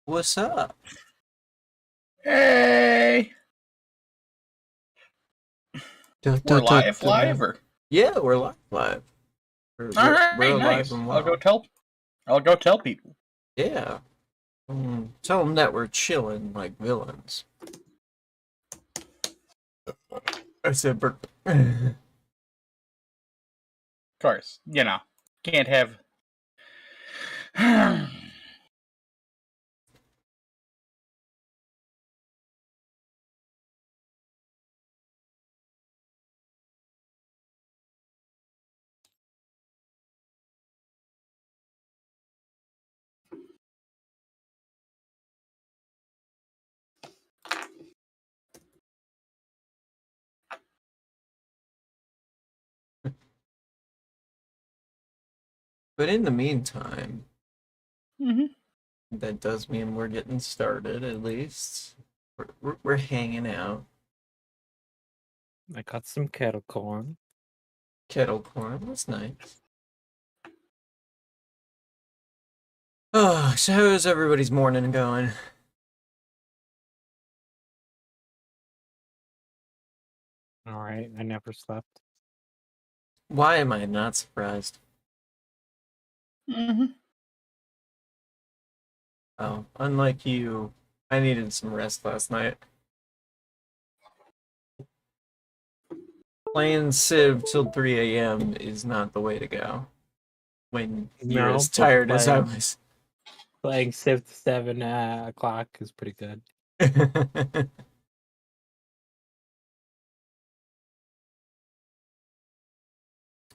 What's up? Hey! We're live, or? Yeah, we're live. We're, All we're, right, we're alive nice. and I'll well. go tell people. Yeah. Tell them that we're chilling like villains. I said, Of course, can't have. but in the meantime, Mm-hmm. that does mean we're getting started at least. We're hanging out. I got some kettle corn. Kettle corn, that's nice. Oh, so how's everybody's morning going? All right, I never slept. Why am I not surprised? Mm-hmm. Oh, unlike you, I needed some rest last night. Playing Civ till 3 a.m. is not the way to go when you're as tired as I was. Playing Civ to 7 o'clock is pretty good.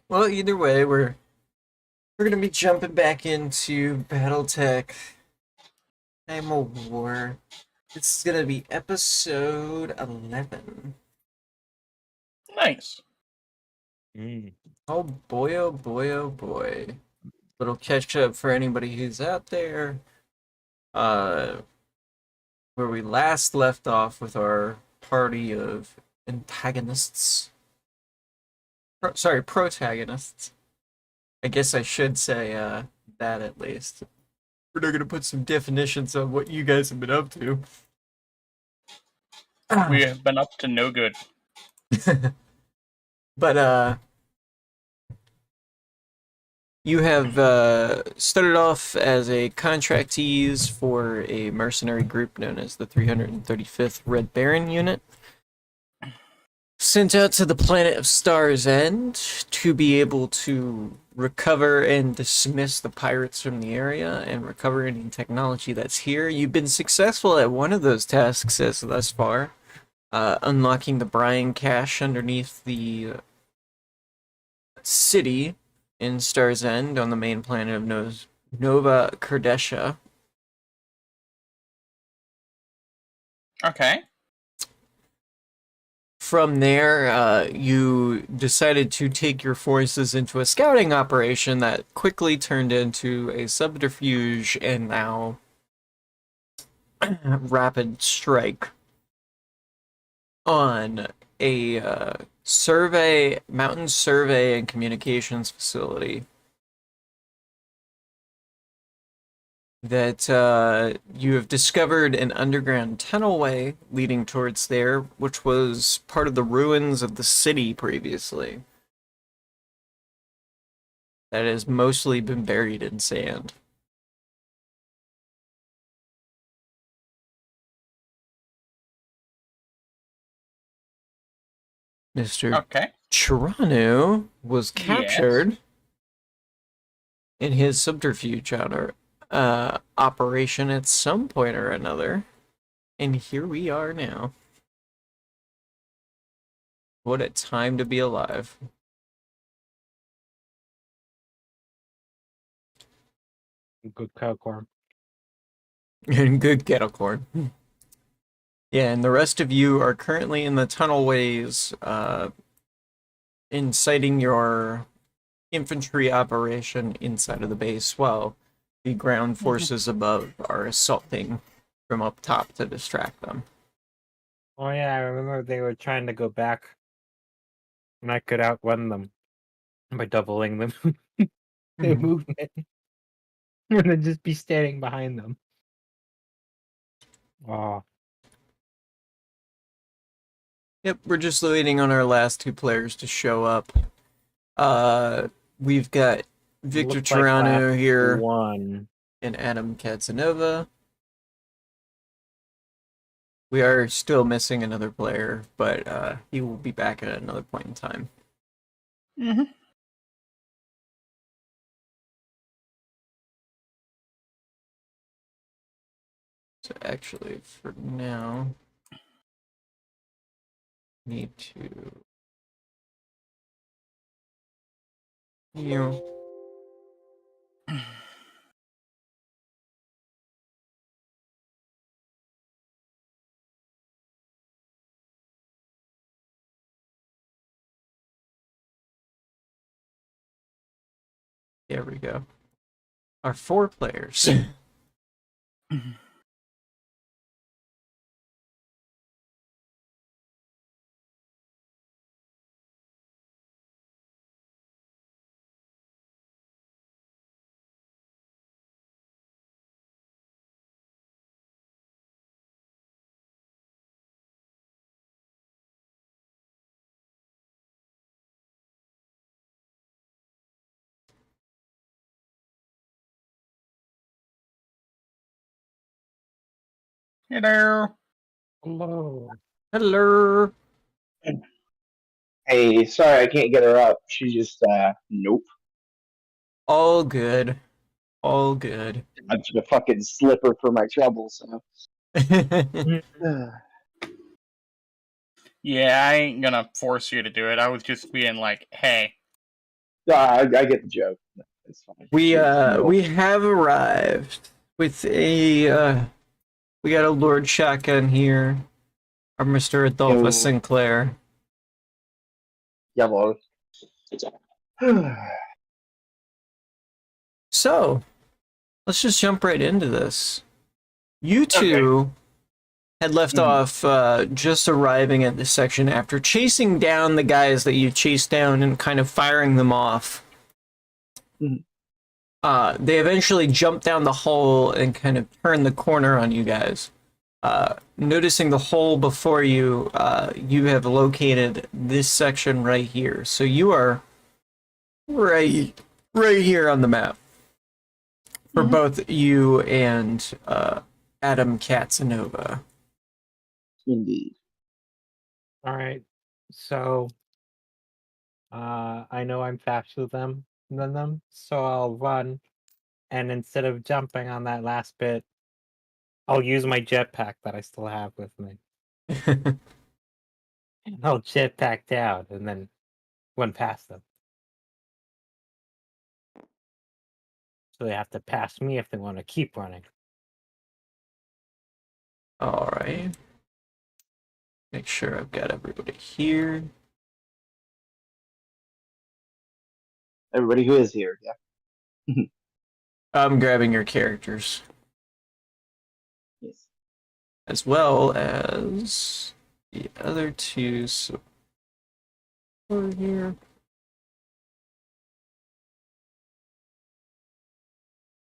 Well, either way, we're gonna be jumping back into BattleTech Time of War. This is gonna be episode 11. Nice. Oh boy, oh boy, oh boy. Little catch up for anybody who's out there. Where we last left off with our party of antagonists. Protagonists. I guess I should say that at least. We're not gonna put some definitions on what you guys have been up to. We have been up to no good. But you have started off as a contractees for a mercenary group known as the 335th Red Baron Unit. Sent out to the planet of Star's End to be able to recover and dismiss the pirates from the area and recover any technology that's here. You've been successful at one of those tasks as thus far, unlocking the Brian cache underneath the city in Star's End on the main planet of Nova Kardesha. Okay. From there, you decided to take your forces into a scouting operation that quickly turned into a subterfuge and now rapid strike on a mountain survey and communications facility that you have discovered an underground tunnelway leading towards there, which was part of the ruins of the city previously. That has mostly been buried in sand. Mr. Chiranu was captured in his subterfuge operation at some point or another. And here we are now. What a time to be alive. Good kettle corn. And good kettle corn. Yeah, and the rest of you are currently in the tunnelways, inciting your infantry operation inside of the base while the ground forces above are assaulting from up top to distract them. Oh yeah, I remember they were trying to go back, and I could outrun them by doubling them. Their movement, and then just be standing behind them. Oh, Yep, we're just waiting on our last two players to show up. We've got Victor looks like Toronto last here one. and Adam Katsanova. We are still missing another player, but he will be back at another point in time. Mm-hmm. So actually, for now, need to there we go. Our four players. Hello. Hello. Hello. Hey, sorry I can't get her up. She just, nope. All good. All good. I'm just a fucking slipper for my trouble, so. Yeah, I ain't gonna force you to do it. I was just being like, hey. I get the joke. It's fine. we No. we have arrived with a we got a Lord Shotgun here. Our Mr. Adolphus Yo. Sinclair. Jawohl. So, let's just jump right into this. You two had left off just arriving at this section after chasing down the guys that you chased down and kind of firing them off. Mhm. They eventually jumped down the hole and kind of turned the corner on you guys. Noticing the hole before you, you have located this section right here. So you are right here on the map for both you and Adam Katsanova. Indeed. All right. So, I know I'm faster than them, so I'll run. And instead of jumping on that last bit, I'll use my jetpack that I still have with me. And I'll jetpack down and then run past them. So they have to pass me if they want to keep running. All right. Make sure I've got everybody here. Everybody who is here, yeah. I'm grabbing your characters Yes. as well as the other two. So over here.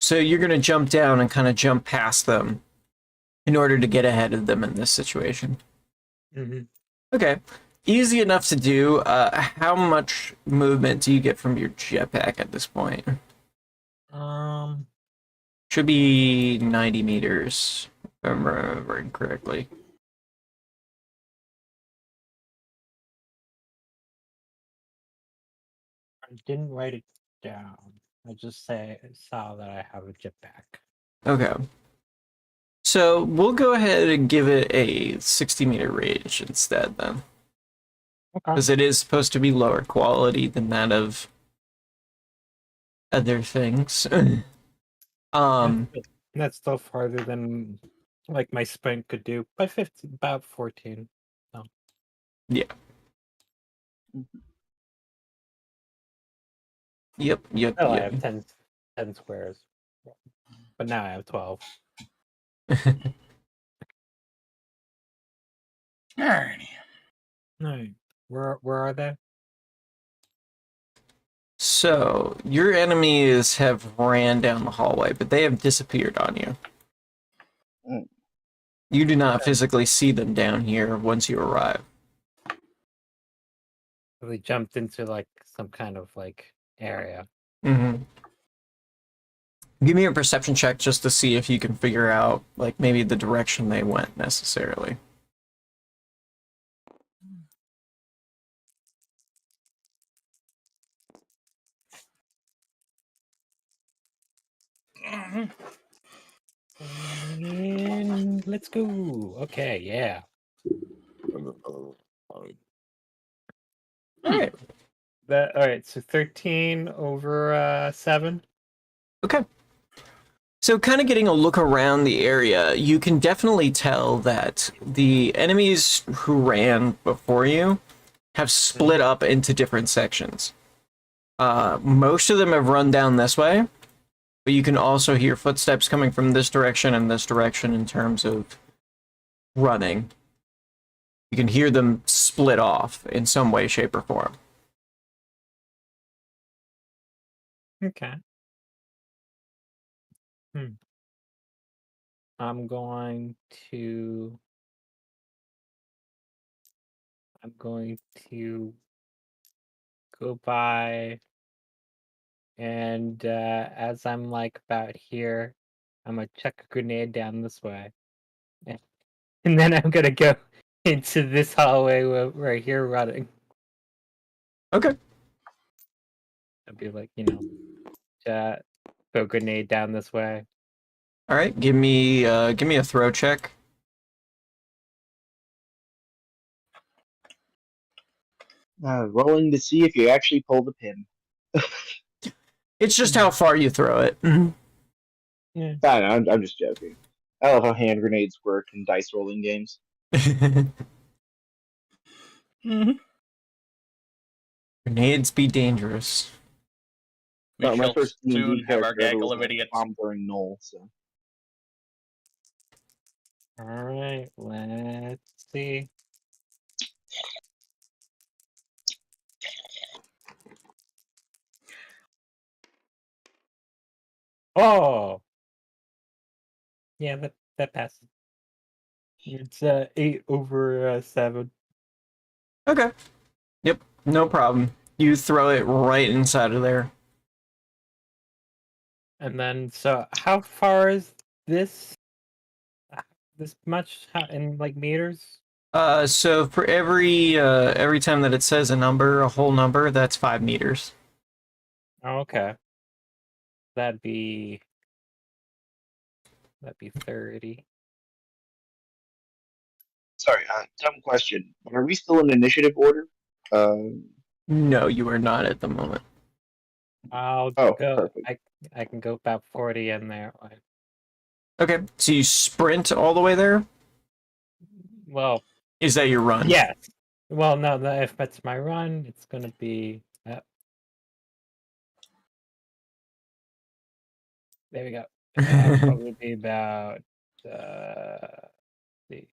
So you're going to jump down and kind of jump past them in order to get ahead of them in this situation. Mm-hmm. Okay. Easy enough to do. How much movement do you get from your jetpack at this point? Should be 90 meters, if I'm remembering correctly. I didn't write it down. I just saw that I have a jetpack. Okay. So we'll go ahead and give it a 60-meter range instead then. Okay. Because it is supposed to be lower quality than that of other things. That's still farther than like my sprint could do by 15, about 14. So. Yeah. Yep. Oh, I have 10 squares. But now I have 12. Alrighty. Alright. Where are they? So your enemies have ran down the hallway, but they have disappeared on you. Mm. You do not physically see them down here once you arrive. We jumped into like some kind of like area. Mm-hmm. Give me a perception check just to see if you can figure out, like, maybe the direction they went necessarily. And let's go. Okay, yeah. Alright. Alright, so 13 over 7. Okay. So kind of getting a look around the area, you can definitely tell that the enemies who ran before you have split up into different sections. Most of them have run down this way, but you can also hear footsteps coming from this direction and this direction in terms of running. You can hear them split off in some way, shape, or form. Okay. I'm going to go by, and as I'm like about here, I'm gonna chuck a grenade down this way, and then I'm gonna go into this hallway right here running. Okay. I'd be like, throw a grenade down this way. All right. Give me a throw check. Rolling to see if you actually pull the pin. It's just how far you throw it. Yeah. I know, I'm just joking. I love how hand grenades work in dice rolling games. Grenades be dangerous. We My shall first D&D soon have our character ever gaggle was of a idiots. bomb throwing knoll, so. All right, let's see. Oh, yeah, that passes. It's 8 over 7. Okay. Yep. No problem. You throw it right inside of there. And then, so how far is this? This much in like meters? So for every time that it says a number, a whole number, that's 5 meters. Oh, okay. That'd be 30. Sorry, dumb question. Are we still in initiative order? No, you are not at the moment. I'll Oh, go. perfect. I can go about 40 in there. Okay, so you sprint all the way there? Well, Is that your run? yes. Well, no, if that's my run, it's gonna be. There we go. Probably be about. See.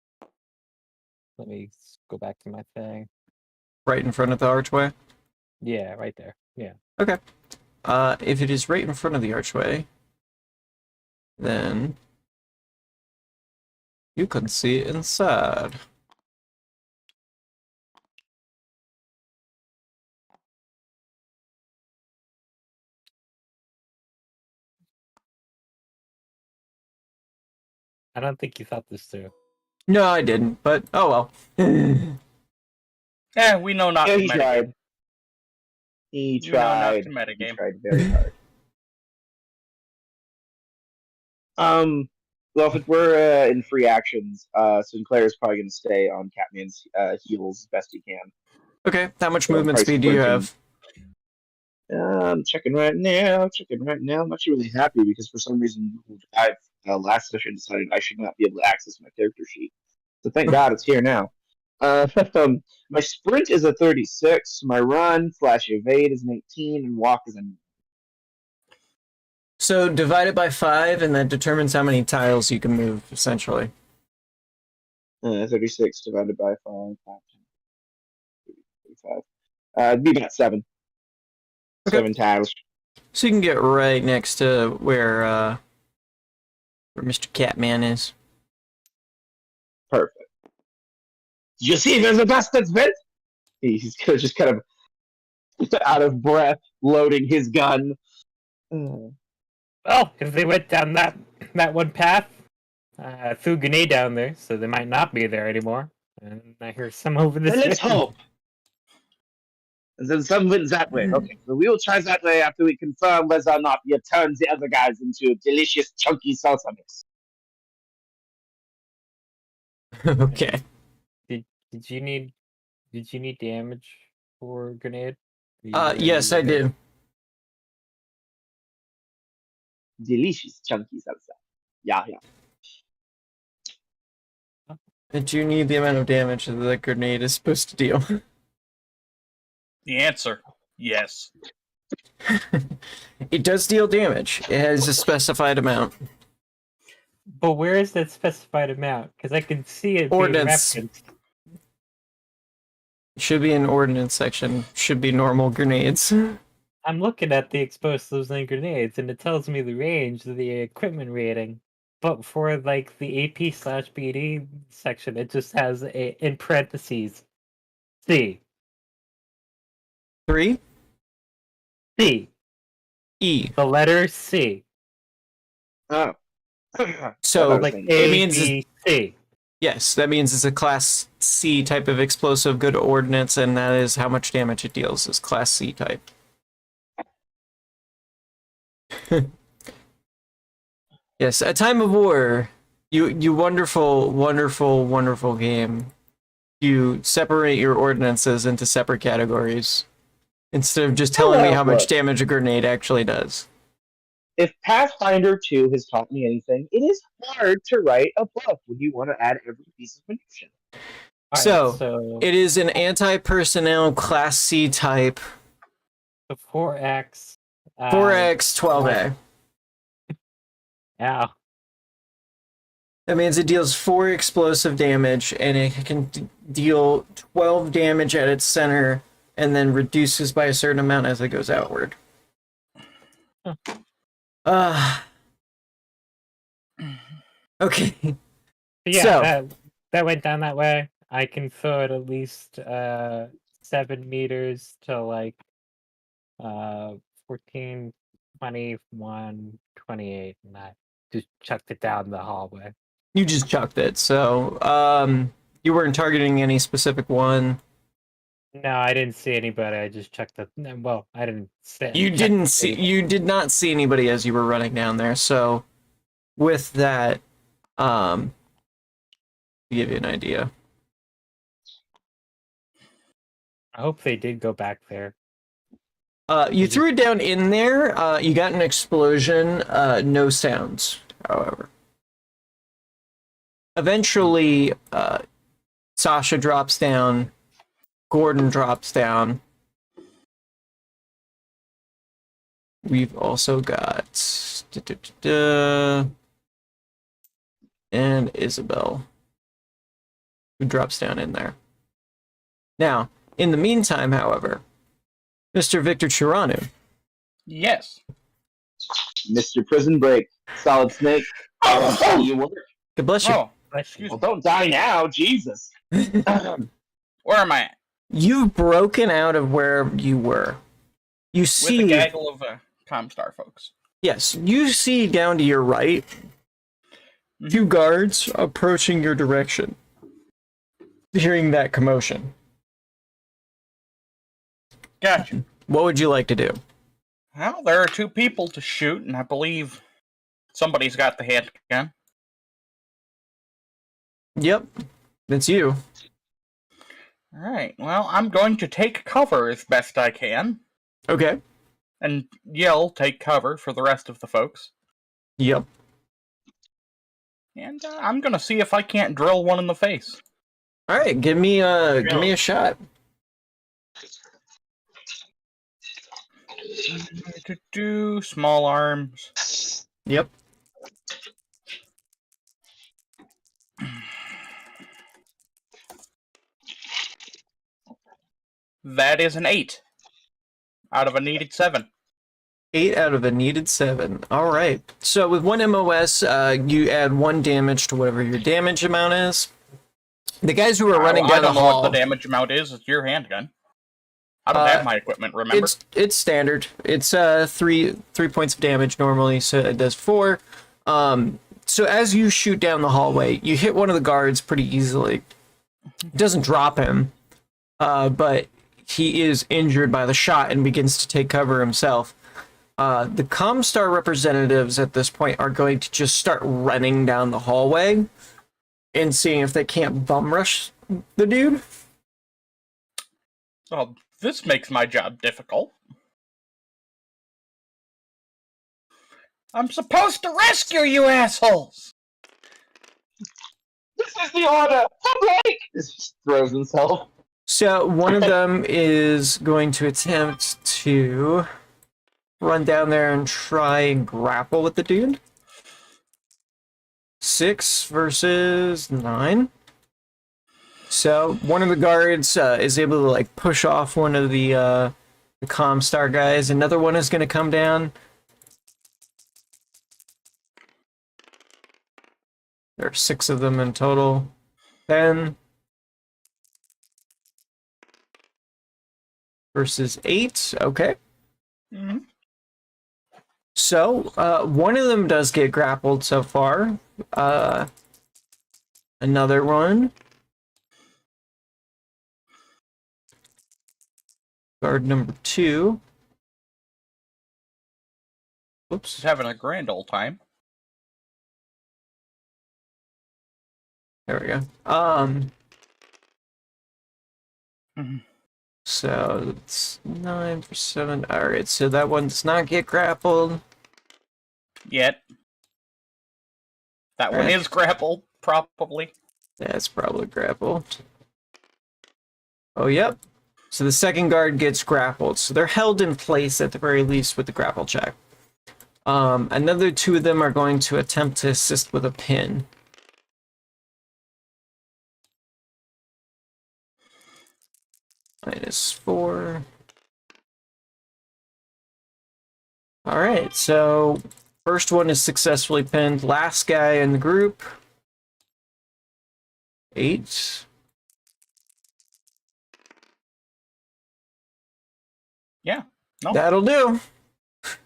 Let me go back to my thing. Right in front of the archway? Yeah, right there. Yeah. Okay. If it is right in front of the archway, then you can see inside. I don't think you thought this through. No, I didn't, but oh well. Yeah, we know not Yeah, to he metagame. tried. He You know not tried. to He metagame. tried very hard. Well, if we're in free actions, Sinclair is probably going to stay on Catman's heels as best he can. Okay, how much So movement probably speed do you sprinting. have? Checking right now. I'm actually really happy because for some reason I've last session decided I should not be able to access my character sheet. So thank God it's here now. My sprint is a 36. My run / evade is an 18, and walk is a. So divide it by 5, and that determines how many tiles you can move, essentially. 36 divided by 5, 5, 10, 35. It'd be about 7. Okay. 7 tiles. So you can get right next to where Mr. Catman is. Perfect. Did you see where the bastard's went? He's just kind of out of breath, loading his gun. Well, if they went down that one path, I threw a grenade down there, so they might not be there anymore. And I hear some over this Well, let's way. hope. And then some went that way. Okay, so we will try that way after we confirm whether or not you turn the other guys into delicious, chunky salsa mix. Okay. Did you need damage for grenade? Yes, I did. Delicious, chunky salsa. Yeah. Did you need the amount of damage that the grenade is supposed to deal? The answer, yes. It does deal damage. It has a specified amount. But where is that specified amount? Because I can see it being Ordnance. referenced. Should be an ordnance section. Should be normal grenades. I'm looking at the explosives and grenades, and it tells me the range of the equipment rating. But for like the AP/BD section, it just has in parentheses C. 3 C. E. The letter C. Oh. So Like It A, means B, C. yes, that means it's a class C type of explosive, good ordnance, and that is how much damage it deals. Is class C type. Yes, A Time of War. You wonderful, wonderful, wonderful game. You separate your ordnances into separate categories instead of just telling me how much damage a grenade actually does. If Pathfinder 2 has taught me anything, it is hard to write a book when you want to add every piece of munition. So it is an anti-personnel class C type. the 4X. 4X 12A. Yeah. That means it deals 4 explosive damage, and it can deal 12 damage at its center, and then reduces by a certain amount as it goes outward. Okay. Yeah, So- that went down that way. I can throw it at least 7 meters to like 14, 21, 28, and I just chucked it down the hallway. You just chucked it, so you weren't targeting any specific one. No, I didn't see anybody. I just checked the. Well, I didn't. You did not see anybody as you were running down there. So, with that, to give you an idea. I hope they did go back there. You threw it down in there. You got an explosion. No sounds, however. Eventually, Sasha drops down. Gordon drops down. We've also got and Isabel, who drops down in there. Now, in the meantime, however, Mr. Victor Chiranu. Yes. Mr. Prison Break, Solid Snake. You work. God bless you. Oh, Excuse Well, don't die now, Jesus. where am I at? You've broken out of where you were. You With see, a gaggle of Comstar folks. yes, you see down to your right, 2 guards approaching your direction. Hearing that commotion, Gotcha. what would you like to do? Well, there are 2 people to shoot, and I believe somebody's got the handgun. Yep, that's you. Alright, well, I'm going to take cover as best I can, Okay. and yell, take cover for the rest of the folks. Yep. And I'm gonna see if I can't drill one in the face. All right, give me a shot. Small arms. Yep. That is an 8 out of a needed 7. 8 out of a needed 7. All right. So with 1 MOS, you add 1 damage to whatever your damage amount is. The guys who were running I down the don't know what hall. the damage amount is. It's your handgun. I don't have my equipment, remember? It's standard. It's three points of damage normally, so it does 4. So as you shoot down the hallway, you hit one of the guards pretty easily. It doesn't drop him, but he is injured by the shot and begins to take cover himself. The Comstar representatives at this point are going to just start running down the hallway and seeing if they can't bum rush the dude. Oh, this makes my job difficult. I'm supposed to rescue you assholes! This is the order! Public! He just throws himself. So one of them is going to attempt to run down there and try and grapple with the dude. 6 versus 9. So one of the guards is able to like push off one of the Comstar guys. Another one is going to come down. There are 6 of them in total. 10 versus 8. Okay. Mm-hmm. So one of them does get grappled so far. Another one. Guard number 2. Oops. He's having a grand old time. There we go. Mhm. So it's 9 for 7. Alright, so that one does not get grappled. Yet. That one Alright. is grappled, probably. That's probably grappled. Oh, yep. So the second guard gets grappled. So they're held in place at the very least with the grapple check. Another 2 of them are going to attempt to assist with a pin. -4. Alright, so first one is successfully pinned. Last guy in the group. 8. Yeah. No. That'll do.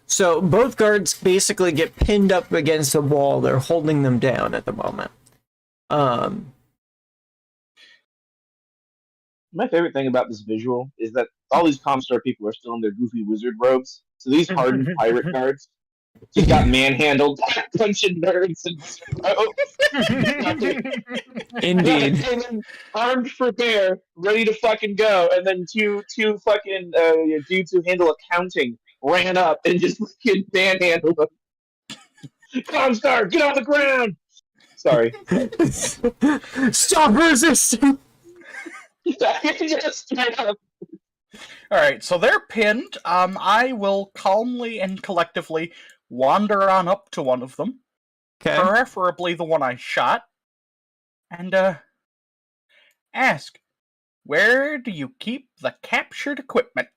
So both guards basically get pinned up against the wall. They're holding them down at the moment. My favorite thing about this visual is that all these Comstar people are still in their goofy wizard robes. So these hardened pirate guards just got manhandled, punching nerds and Indeed. and then armed for bear, ready to fucking go. And then two fucking dudes who handle accounting ran up and just fucking manhandled them. Comstar, get on the ground! Sorry. Stop resisting! Just straight up. Alright, so they're pinned. I will calmly and collectively wander on up to one of them. Okay. Preferably the one I shot. And, ask, where do you keep the captured equipment?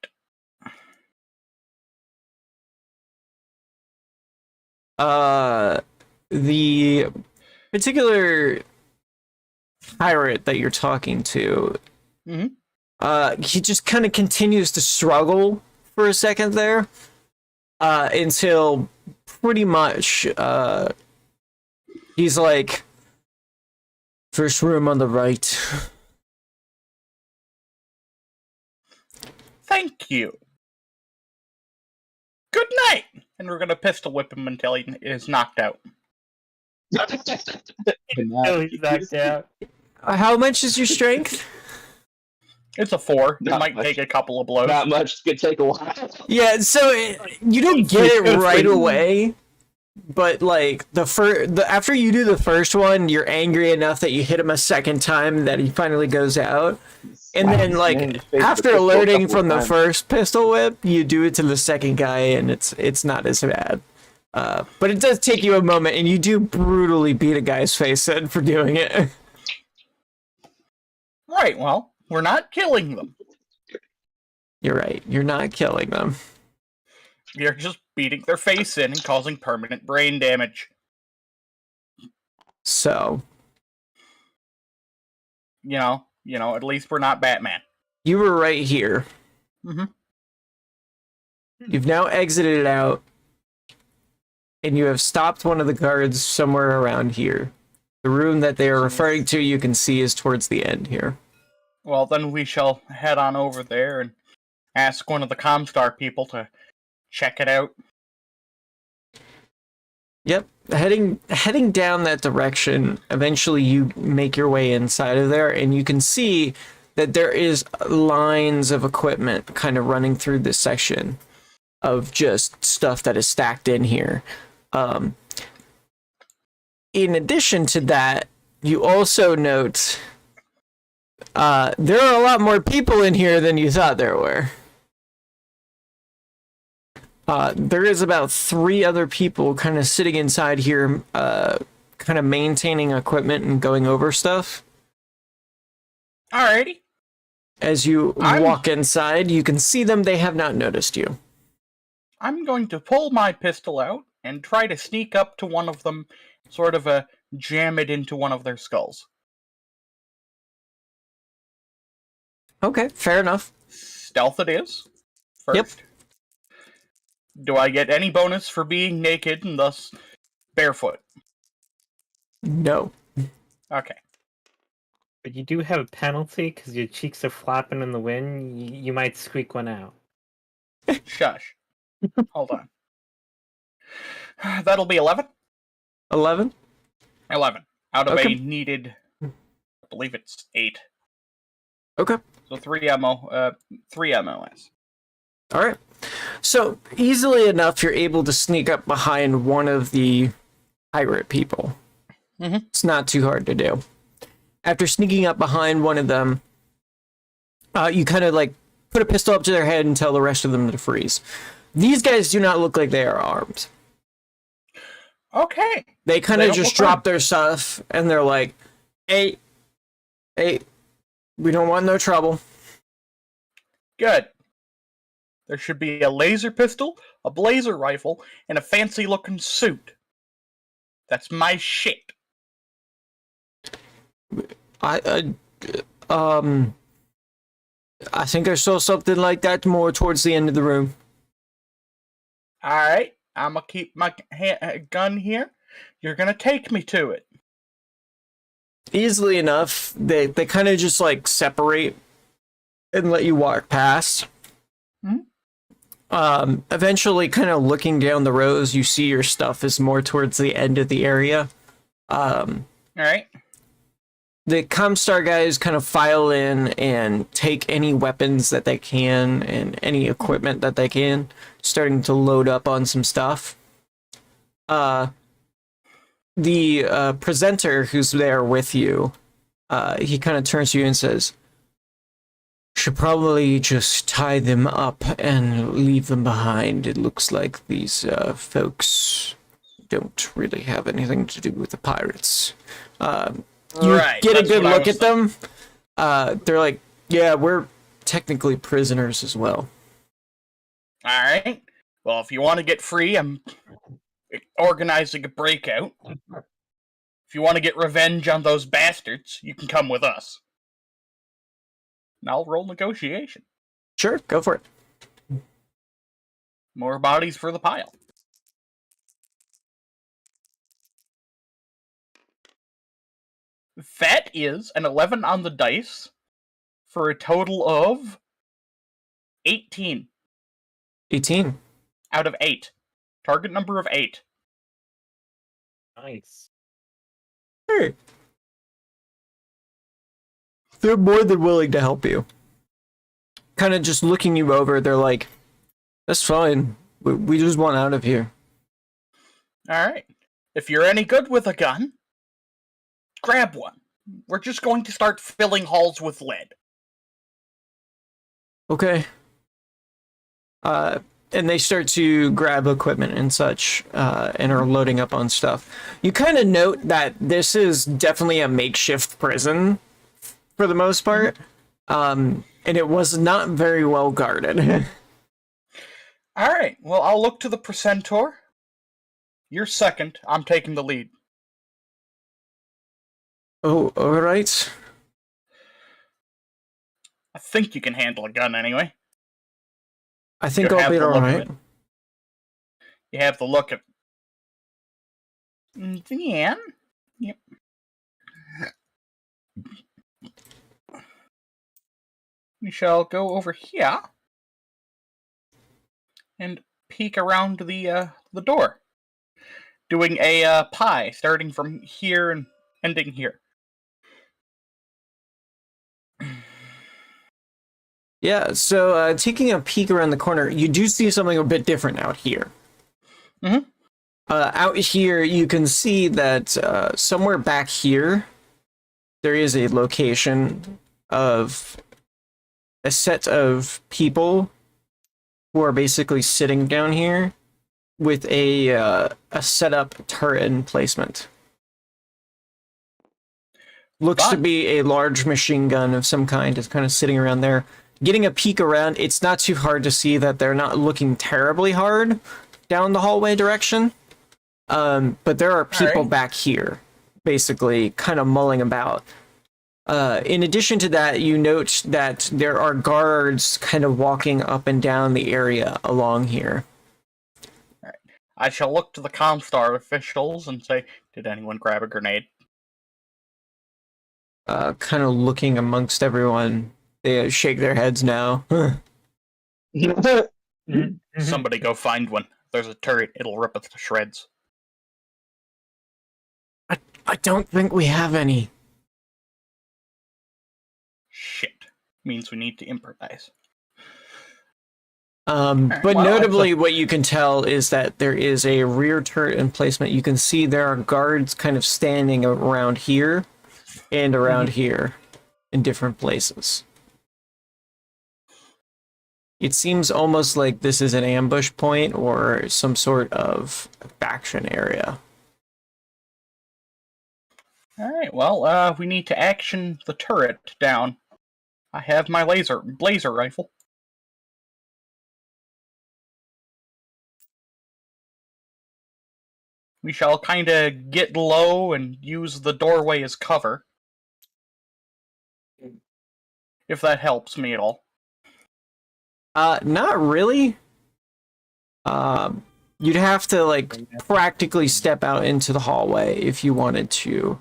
The particular pirate that you're talking to, Mhm. he just kind of continues to struggle for a second there, until pretty much, he's like, first room on the right. Thank you. Good night! And we're gonna pistol whip him until he is knocked out. Oh, he's knocked out. How much is your strength? It's a 4. It Not might much. take a couple of blows. Not much. It's gonna take a while. Yeah, so you don't get it right away, but like after you do the first one, you're angry enough that you hit him a second time that he finally goes out, and then like after alerting from the first pistol whip, you do it to the second guy, and it's not as bad. But it does take you a moment, and you do brutally beat a guy's face in for doing it. Right, well, we're not killing them. You're right. You're not killing them. You're just beating their face in and causing permanent brain damage. So At least we're not Batman. You were right here. Mm-hmm. You've now exited out, and you have stopped one of the guards somewhere around here. The room that they are referring to, you can see, is towards the end here. Well, then we shall head on over there and ask one of the Comstar people to check it out. Yep, heading down that direction, eventually you make your way inside of there, and you can see that there is lines of equipment kind of running through this section of just stuff that is stacked in here. In addition to that, you also note there are a lot more people in here than you thought there were. There is about 3 other people kind of sitting inside here, kind of maintaining equipment and going over stuff. Alrighty. As you walk inside, you can see them. They have not noticed you. I'm going to pull my pistol out and try to sneak up to one of them, sort of jam it into one of their skulls. Okay, fair enough. Stealth it is. First. Yep. Do I get any bonus for being naked and thus barefoot? No. Okay. But you do have a penalty because your cheeks are flapping in the wind. You might squeak one out. Shush. Hold on. That'll be 11? 11? 11. Out of Okay. a needed, I believe it's 8. Okay. So 3 ammo, 3 MOS. All right. So easily enough, you're able to sneak up behind one of the pirate people. Mhm. It's not too hard to do. After sneaking up behind one of them, you kind of like put a pistol up to their head and tell the rest of them to freeze. These guys do not look like they are armed. Okay. They kind They of don't just look drop armed. their stuff and they're like, hey, we don't want no trouble. Good. There should be a laser pistol, a blazer rifle, and a fancy-looking suit. That's my shit. I think I saw something like that more towards the end of the room. Alright, I'm gonna keep my gun here. You're gonna take me to it. Easily enough, they kind of just like separate and let you walk past. Eventually, kind of looking down the rows, you see your stuff is more towards the end of the area. Alright. The Comstar guys kind of file in and take any weapons that they can and any equipment that they can, starting to load up on some stuff. The presenter who's there with you, he kind of turns to you and says, "Should probably just tie them up and leave them behind. It looks like these folks don't really have anything to do with the pirates." You Right, get a that's good what I look was at them. They're like, yeah, we're technically prisoners as well. Alright. Well, if you want to get free, I'm organizing a breakout. If you want to get revenge on those bastards, you can come with us. And I'll roll negotiation. Sure, go for it. More bodies for the pile. That is an 11 on the dice for a total of 18 18. out of 8. Target number of 8. Nice. Hey. They're more than willing to help you. Kind of just looking you over, they're like, that's fine. We just want out of here. Alright. If you're any good with a gun, grab one. We're just going to start filling halls with lead. Okay. And they start to grab equipment and such, and are loading up on stuff. You kind of note that this is definitely a makeshift prison, for the most part, and it was not very well guarded. Alright, well, I'll look to the precentor. You're second. I'm taking the lead. Oh, all right. think you can handle a gun anyway. I think You I'll have be the look of alright. it. You have the look of... Yeah. Yep. We shall go over here and peek around the door, doing a pie, starting from here and ending here. Yeah, so taking a peek around the corner, you do see something a bit different out here. Mhm. Out here, you can see that somewhere back here, there is a location of a set of people who are basically sitting down here with a setup turret emplacement. Looks to Fun. be a large machine gun of some kind is kind of sitting around there. Getting a peek around, it's not too hard to see that they're not looking terribly hard down the hallway direction. But there are people Alright. back here, basically, kind of mulling about. In addition to that, you note that there are guards kind of walking up and down the area along here. I shall look to the Comstar officials and say, did anyone grab a grenade? Kind of looking amongst everyone. They shake their heads now. Somebody go find one. There's a turret, it'll rip us to shreds. I don't think we have any. Shit. Means we need to improvise. But well, notably, what you can tell is that there is a rear turret emplacement. You can see there are guards kind of standing around here and around here in different places. It seems almost like this is an ambush point or some sort of faction area. Alright, well, we need to action the turret down. I have my blazer rifle. We shall kinda get low and use the doorway as cover. If that helps me at all. Not really. You'd have to like practically step out into the hallway if you wanted to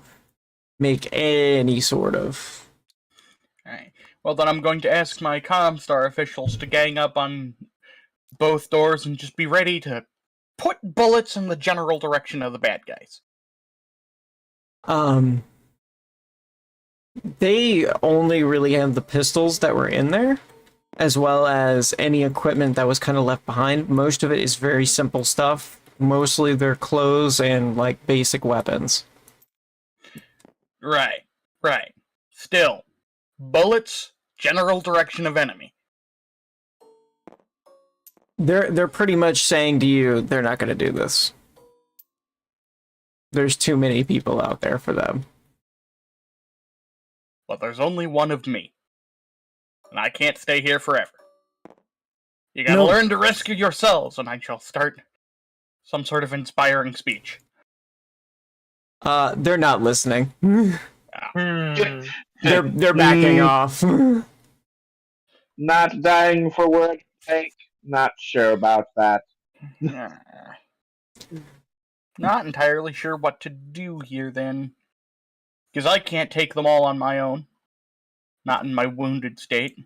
make any sort of. Alright. Well, then I'm going to ask my Comstar officials to gang up on both doors and just be ready to put bullets in the general direction of the bad guys. They only really have the pistols that were in there, as well as any equipment that was kind of left behind. Most of it is very simple stuff. Mostly their clothes and like basic weapons. Right. Still, bullets, general direction of enemy. They're pretty much saying to you they're not going to do this. There's too many people out there for them. But there's only one of me. And I can't stay here forever. You gotta No. learn to rescue yourselves, and I shall start some sort of inspiring speech. They're not listening. Hmm. They're backing off. Not dying for word's sake. Not sure about that. Not entirely sure what to do here, then. Because I can't take them all on my own. Not in my wounded state.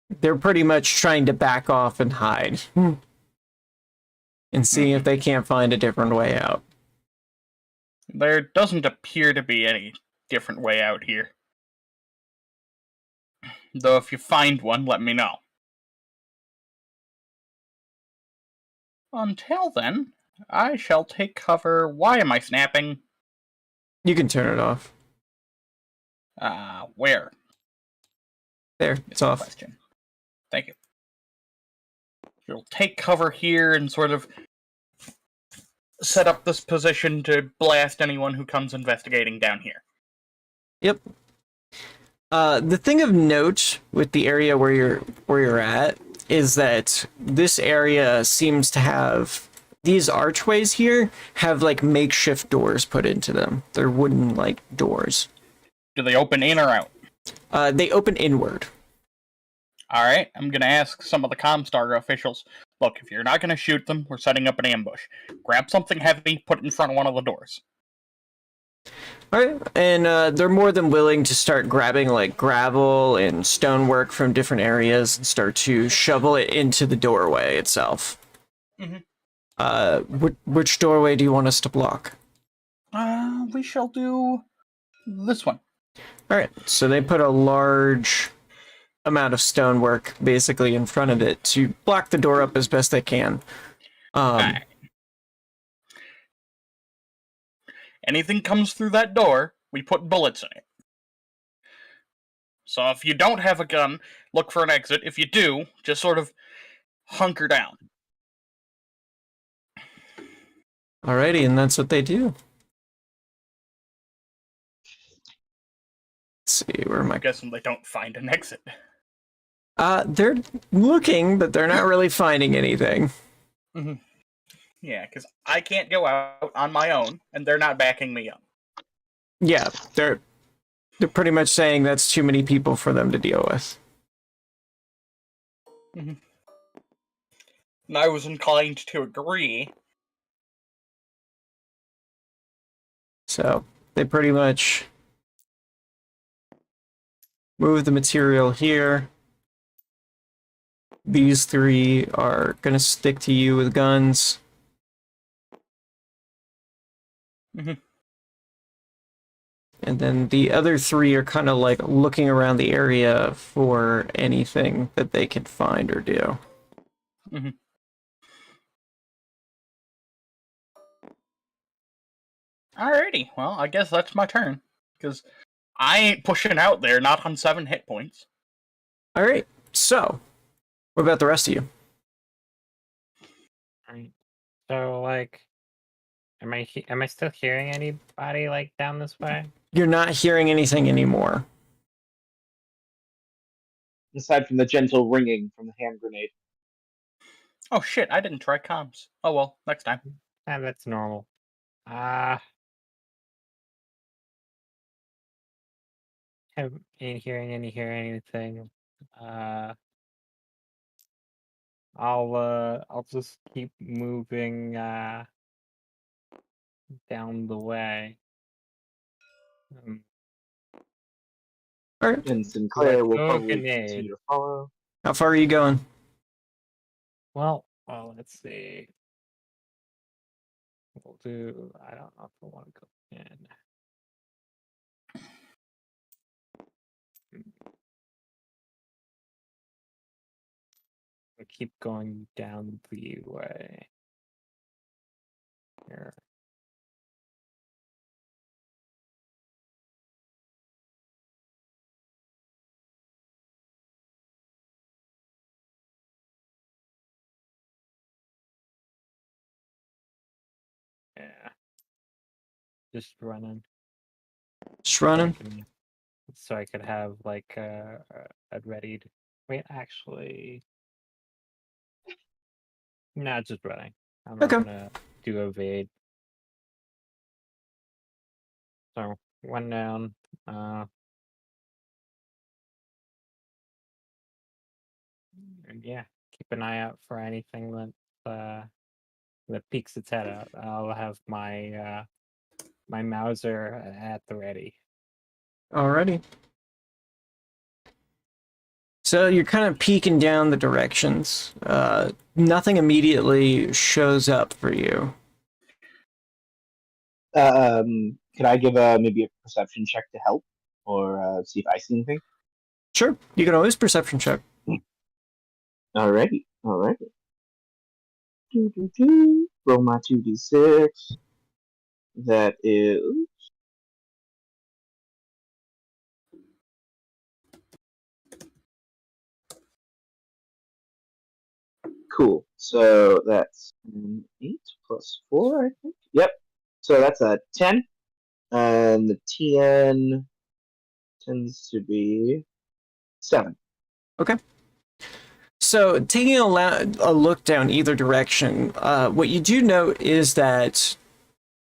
They're pretty much trying to back off and hide. And see if they can't find a different way out. There doesn't appear to be any different way out here. Though if you find one, let me know. Until then, I shall take cover. Why am I snapping? You can turn it off. Where? There, it's off. Question. Thank you. You'll take cover here and sort of set up this position to blast anyone who comes investigating down here. Yep. The thing of note with the area where you're at is that this area seems to have these archways here have like makeshift doors put into them. They're wooden like doors. Do they open in or out? They open inward. All right, I'm going to ask some of the Comstar officials. Look, if you're not going to shoot them, we're setting up an ambush. Grab something heavy, put it in front of one of the doors. All right, and they're more than willing to start grabbing like gravel and stonework from different areas and start to shovel it into the doorway itself. Which doorway do you want us to block? We shall do this one. All right, so they put a large amount of stonework basically in front of it to block the door up as best they can. Alright. Anything comes through that door, we put bullets in it. So if you don't have a gun, look for an exit. If you do, just sort of hunker down. Alrighty, and that's what they do. Let's see, where am I? I'm guessing they don't find an exit. They're looking, but they're not really finding anything. Yeah, because I can't go out on my own, and they're not backing me up. Yeah, they're pretty much saying that's too many people for them to deal with. And I was inclined to agree. So they pretty much move the material here. These three are gonna stick to you with guns. And then the other three are kind of like looking around the area for anything that they can find or do. Alrighty, well, I guess that's my turn. Because I ain't pushing out there, not on 7 hit points. Alright, so, what about the rest of you? Alright. So, like, am I still hearing anybody, like, down this way? You're not hearing anything anymore. Aside from the gentle ringing from the hand grenade. Oh shit, I didn't try comms. Oh well, next time. That's normal. Ain't hearing anything. I'll just keep moving down the way. Alright, And Sinclair will Oh, probably grenade. continue to follow. how far are you going? Well, let's see. We'll do. I don't know if I want to go in. I keep going down the way. Here. Yeah. Just running. Just running? So I could have like a readied. Wait, actually, no, just running. I'm not Okay. gonna do evade. So one down. And yeah, keep an eye out for anything that peeks its head out. I'll have my my Mauser at the ready. Alrighty. So you're kind of peeking down the directions. Nothing immediately shows up for you. Could I give maybe a perception check to help? Or see if I see anything? Sure, you can always perception check. Alrighty. Roll my 2d6. That is... Cool. So that's an 8 plus 4, I think. Yep. So that's a 10. And the TN tends to be 7. Okay. So taking a look down either direction, what you do note is that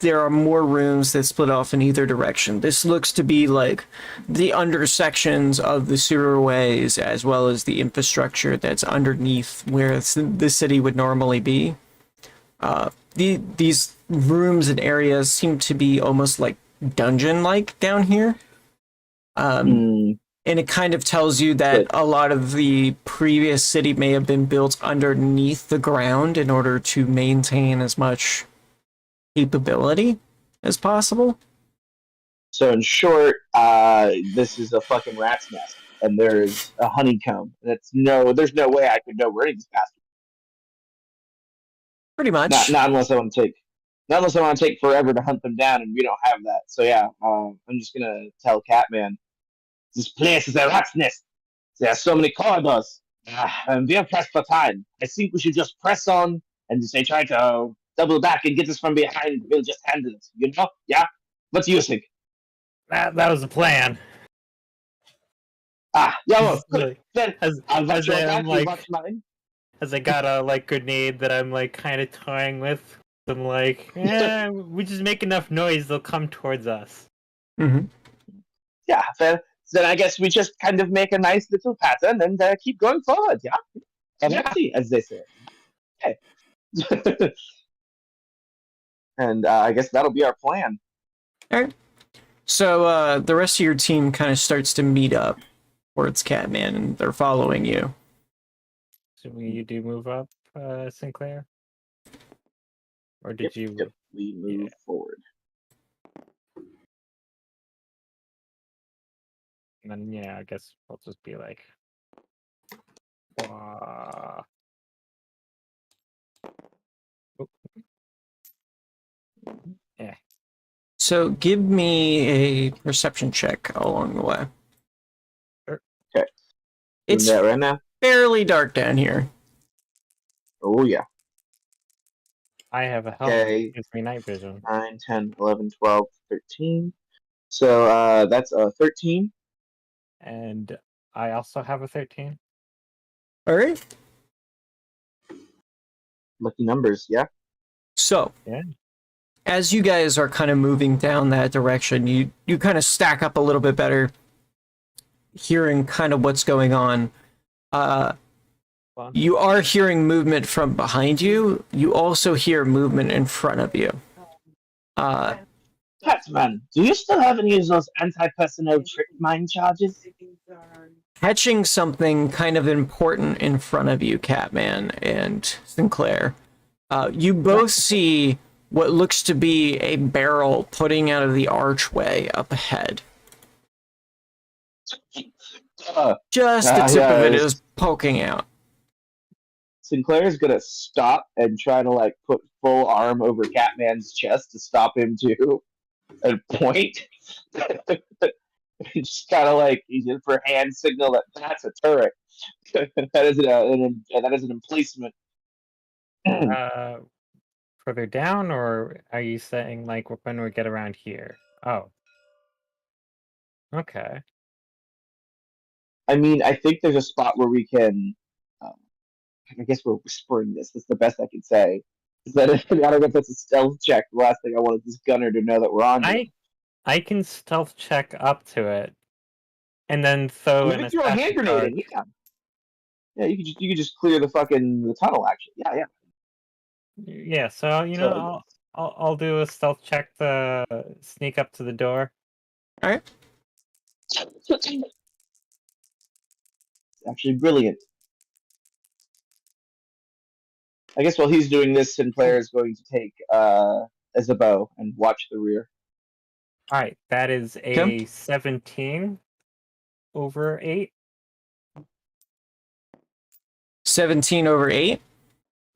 there are more rooms that split off in either direction. This looks to be like the undersections of the sewerways as well as the infrastructure that's underneath where the city would normally be. These rooms and areas seem to be almost like dungeon-like down here. And it kind of tells you that a lot of the previous city may have been built underneath the ground in order to maintain as much capability as possible. So in short, this is a fucking rat's nest, and there's a honeycomb. There's no way I could know where any of these bastards. Pretty much. Not unless I want to take forever to hunt them down, and we don't have that. So yeah, I'm just gonna tell Catman, this place is a rat's nest. There are so many corridors, and we are pressed for time. I think we should just press on and just try to double back and get us from behind. We'll just handle it. You know? Yeah. What do you think? That was the plan. Yeah. Well, then As I'll watch your back. I'm You like, watch mine. as I got a like grenade that I'm like kind of toying with. I'm like, we just make enough noise, they'll come towards us. Mm-hmm. Yeah. Then I guess we just kind of make a nice little pattern and keep going forward. Yeah. Empty, as they say. Okay. And I guess that'll be our plan. All right. So the rest of your team kind of starts to meet up towards Catman, and they're following you. So you do move up, Sinclair? Or did you? Yep, we move forward. And then, yeah, I guess we'll just be like... Oh. Yeah. So give me a perception check along the way. Sure. Okay. It's Doing that right now? fairly dark down here. Oh, yeah. I have a helmet. Okay. It gives me night vision. 9, 10, 11, 12, 13. So that's a 13. And I also have a 13. All right. Lucky numbers, yeah? So, Yeah. as you guys are kind of moving down that direction, you kind of stack up a little bit better, hearing kind of what's going on. You are hearing movement from behind you. You also hear movement in front of you. Catman, do you still have any of those anti-personnel trick mine charges? Catching something kind of important in front of you, Catman and Sinclair. You both see what looks to be a barrel putting out of the archway up ahead. Just the tip of it is poking out. Sinclair's gonna stop and try to like put full arm over Catman's chest to stop him to and point. Just kind of like for a hand signal that that's a turret. that is an emplacement. Further down, or are you saying like when we get around here? Oh. Okay. I mean, I think there's a spot where we can. I guess we're whispering this. That's the best I can say. Is that I don't know if that's a stealth check. The last thing I wanted this gunner to know that we're on. I can stealth check up to it, and then throw in a hand grenade in. Yeah. Yeah, you could just clear the tunnel. Actually, yeah. Yeah, so I'll do a stealth check to sneak up to the door. All right. It's actually brilliant. I guess while he's doing this, Sinclair is going to take as a bow and watch the rear. All right, that is a 17 over 8. 17 over 8?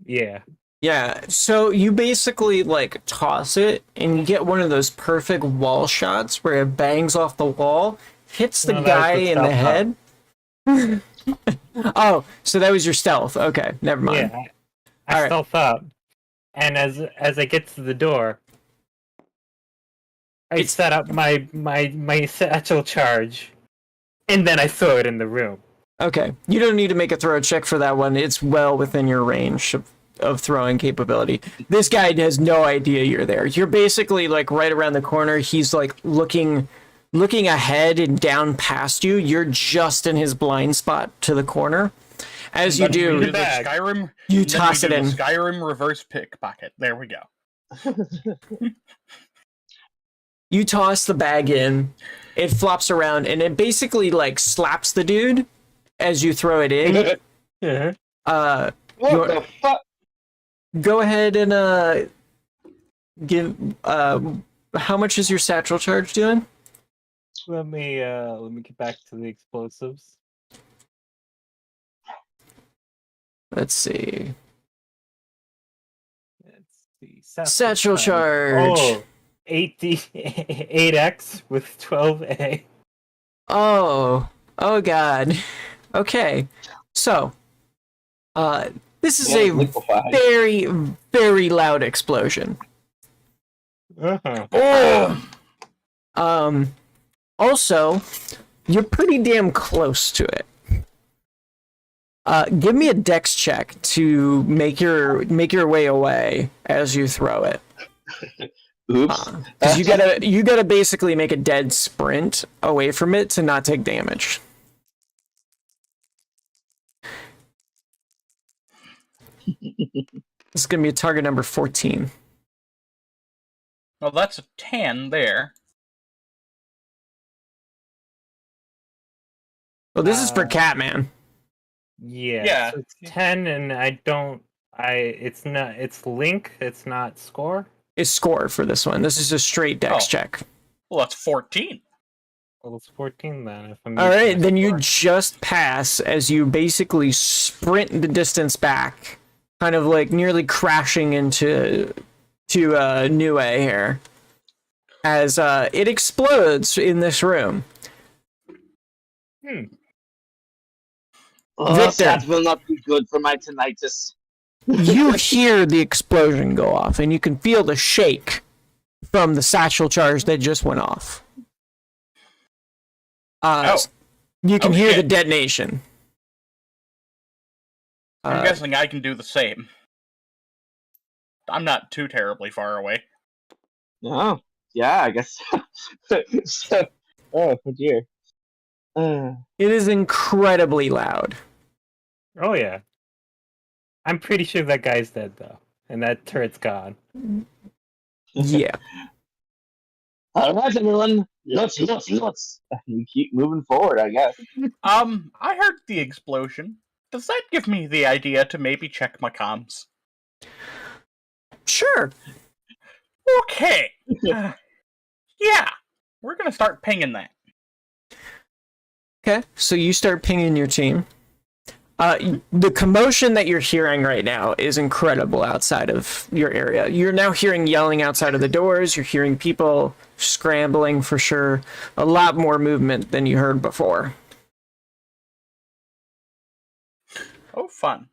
Yeah. Yeah, so you basically like toss it and you get one of those perfect wall shots where it bangs off the wall, hits the guy in the head. Oh, so that was your stealth. Okay, never mind. Yeah, I stealth up, and as I get to the door, I set up my satchel charge, and then I throw it in the room. Okay, you don't need to make a throw check for that one. It's well within your range of throwing capability. This guy has no idea you're there. You're basically like right around the corner. He's like looking ahead and down past you. You're just in his blind spot to the corner. As you Then we do, the Skyrim. you then we toss do it the in. Skyrim reverse pickpocket. There we go. You toss the bag in. It flops around and it basically like slaps the dude as you throw it in. What You're- the fuck? Go ahead and give. How much is your satchel charge doing? Let me get back to the explosives. Let's see. Let's see. Satchel charge. Oh, 8x with 12a. Oh God. Okay. So, this is a Liquefied. very, very loud explosion. Uh-huh. Oh, Also, you're pretty damn close to it. Give me a dex check to make your way away as you throw it. Oops. 'Cause you gotta basically make a dead sprint away from it to not take damage. This is gonna be a target number 14. well, that's a 10 there. Well, this is for Catman. Yeah. Yeah. So it's 10, and it's link. It's not score. It's score for this one. This is a straight dex Oh. check. Well, that's 14. Well, it's 14 then. If I'm All using right, my then you score. just pass as you basically sprint the distance back, kind of like nearly crashing into New A here, as it explodes in this room. Oh, Victor. that will not be good for my tinnitus. You hear the explosion go off, and you can feel the shake from the satchel charge that just went off. Oh. You can Oh, hear the shit. detonation. I'm guessing I can do the same. I'm not too terribly far away. Oh, yeah, I guess. So, oh dear. It is incredibly loud. Oh yeah. I'm pretty sure that guy's dead though, and that turret's gone. Yeah. All right, everyone. Let's. We keep moving forward, I guess. I heard the explosion. Does that give me the idea to maybe check my comms? Sure. Okay. Yeah, we're gonna start pinging that. Okay, so you start pinging your team. The commotion that you're hearing right now is incredible outside of your area. You're now hearing yelling outside of the doors. You're hearing people scrambling for sure. A lot more movement than you heard before. Oh, fun.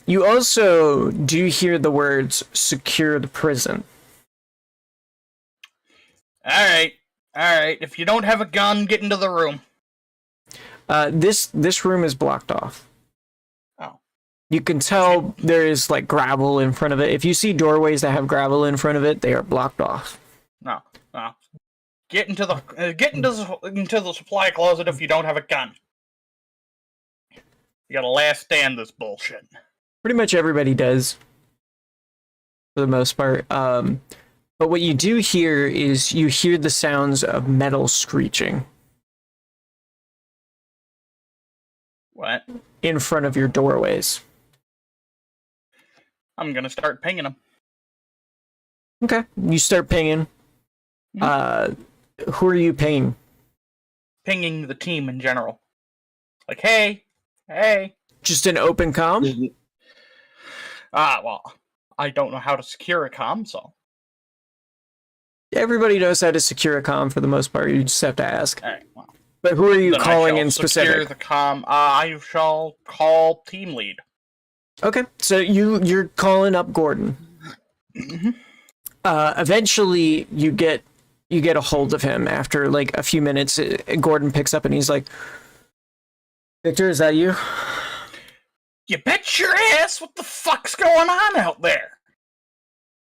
You also do hear the words "secure the prison." All right. If you don't have a gun, get into the room. This room is blocked off. Oh. You can tell there is like gravel in front of it. If you see doorways that have gravel in front of it, they are blocked off. No. Get into the supply closet if you don't have a gun. You gotta last stand this bullshit. Pretty much everybody does, for the most part. But what you do hear is you hear the sounds of metal screeching What? in front of your doorways. I'm gonna start pinging them. Okay, you start pinging. Who are you pinging? Pinging the team in general. Like, hey. Just an open comm? Well, I don't know how to secure a comm, so. Everybody knows how to secure a comm for the most part. You just have to ask. Alright, well. But who are you Then I calling shall in secure specific? the comm. I shall call team lead. Okay, so you're calling up Gordon. Mm-hmm. Eventually, you get a hold of him after like a few minutes. Gordon picks up and he's like, "Victor, is that you?" You bet your ass! What the fuck's going on out there?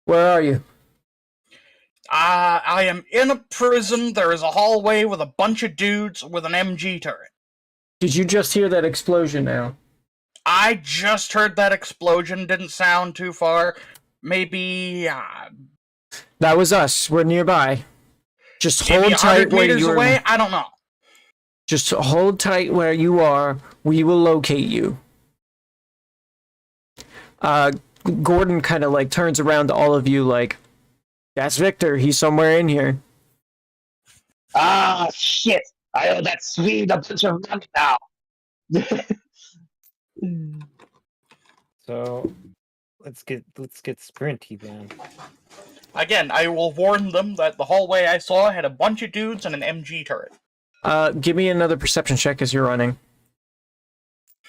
Where are you? I am in a prison. There is a hallway with a bunch of dudes with an MG turret. Did you just hear that explosion now? I just heard that explosion. Didn't sound too far. Maybe That was us. We're nearby. Just maybe hold tight 100 where meters you away? are. I don't know. Just hold tight where you are. We will locate you. Gordon kind of like turns around to all of you like, that's Victor. He's somewhere in here. Ah, shit! I owe that Swede a bunch of money now. So let's get sprinty then. Again, I will warn them that the hallway I saw had a bunch of dudes and an MG turret. Give me another perception check as you're running.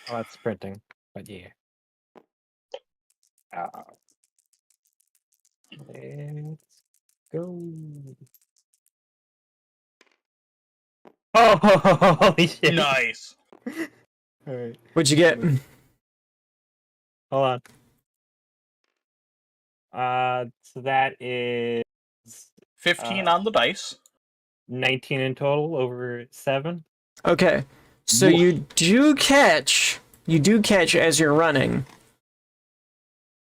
Oh, that's sprinting, but yeah. Let's go. Oh, holy shit! Nice. All right, What'd you get? hold on. So that is 15 on the dice. 19 in total over 7. Okay. So you do catch as you're running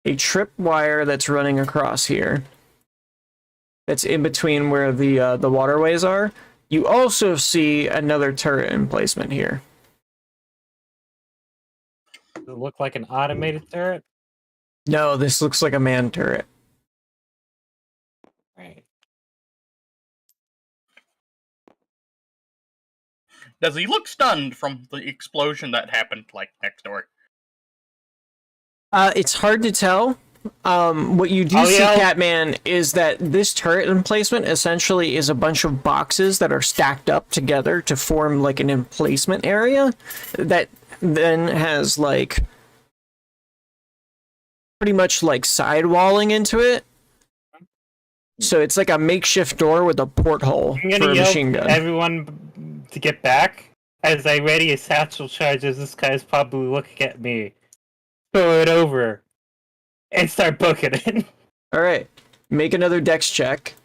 a trip wire that's running across here. That's in between where the waterways are. You also see another turret emplacement here. Does it look like an automated turret? No, this looks like a man turret. Right. Does he look stunned from the explosion that happened, like, next door? It's hard to tell. What you do see, Catman, is that this turret emplacement essentially is a bunch of boxes that are stacked up together to form like an emplacement area that then has like pretty much like sidewalling into it. So it's like a makeshift door with a porthole I'm for gonna a yell machine gun. everyone to get back as I ready a satchel charge as this guy's probably looking at me. Throw it over and start booking it. All right, make another dex check.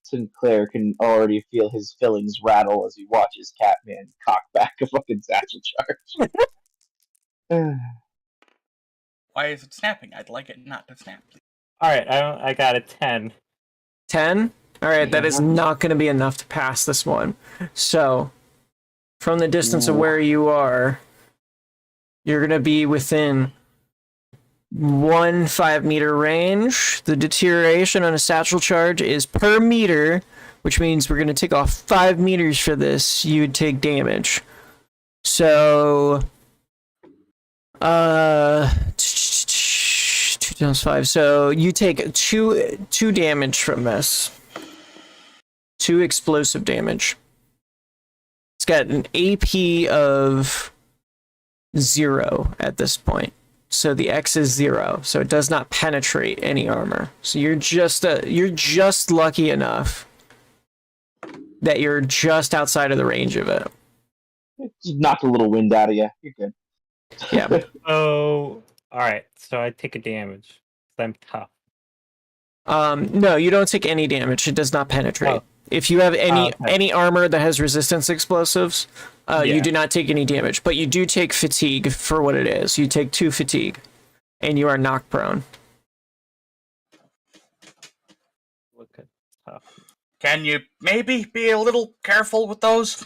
Sinclair can already feel his fillings rattle as he watches Catman cock back a fucking satchel charge. Why is it snapping? I'd like it not to snap, please. Alright, I got a 10. 10? All right, that is not going to be enough to pass this one. So, from the distance of where you are, you're going to be within 1 5-meter range. The deterioration on a satchel charge is per meter, which means we're going to take off 5 meters for this. You would take damage. So, 2 times 5. So you take two damage from this. 2 explosive damage. It's got an AP of 0 at this point. So the X is 0. So it does not penetrate any armor. So you're just lucky enough that you're just outside of the range of it. Just knocked a little wind out of you. You're good. Yeah. Oh, alright, so I take a damage. I'm tough. No, you don't take any damage. It does not penetrate. Oh. If you have Okay. any armor that has resistance explosives, Yeah. you do not take any damage. But you do take fatigue for what it is. You take 2 fatigue, and you are knocked prone. Look at tough. Can you maybe be a little careful with those?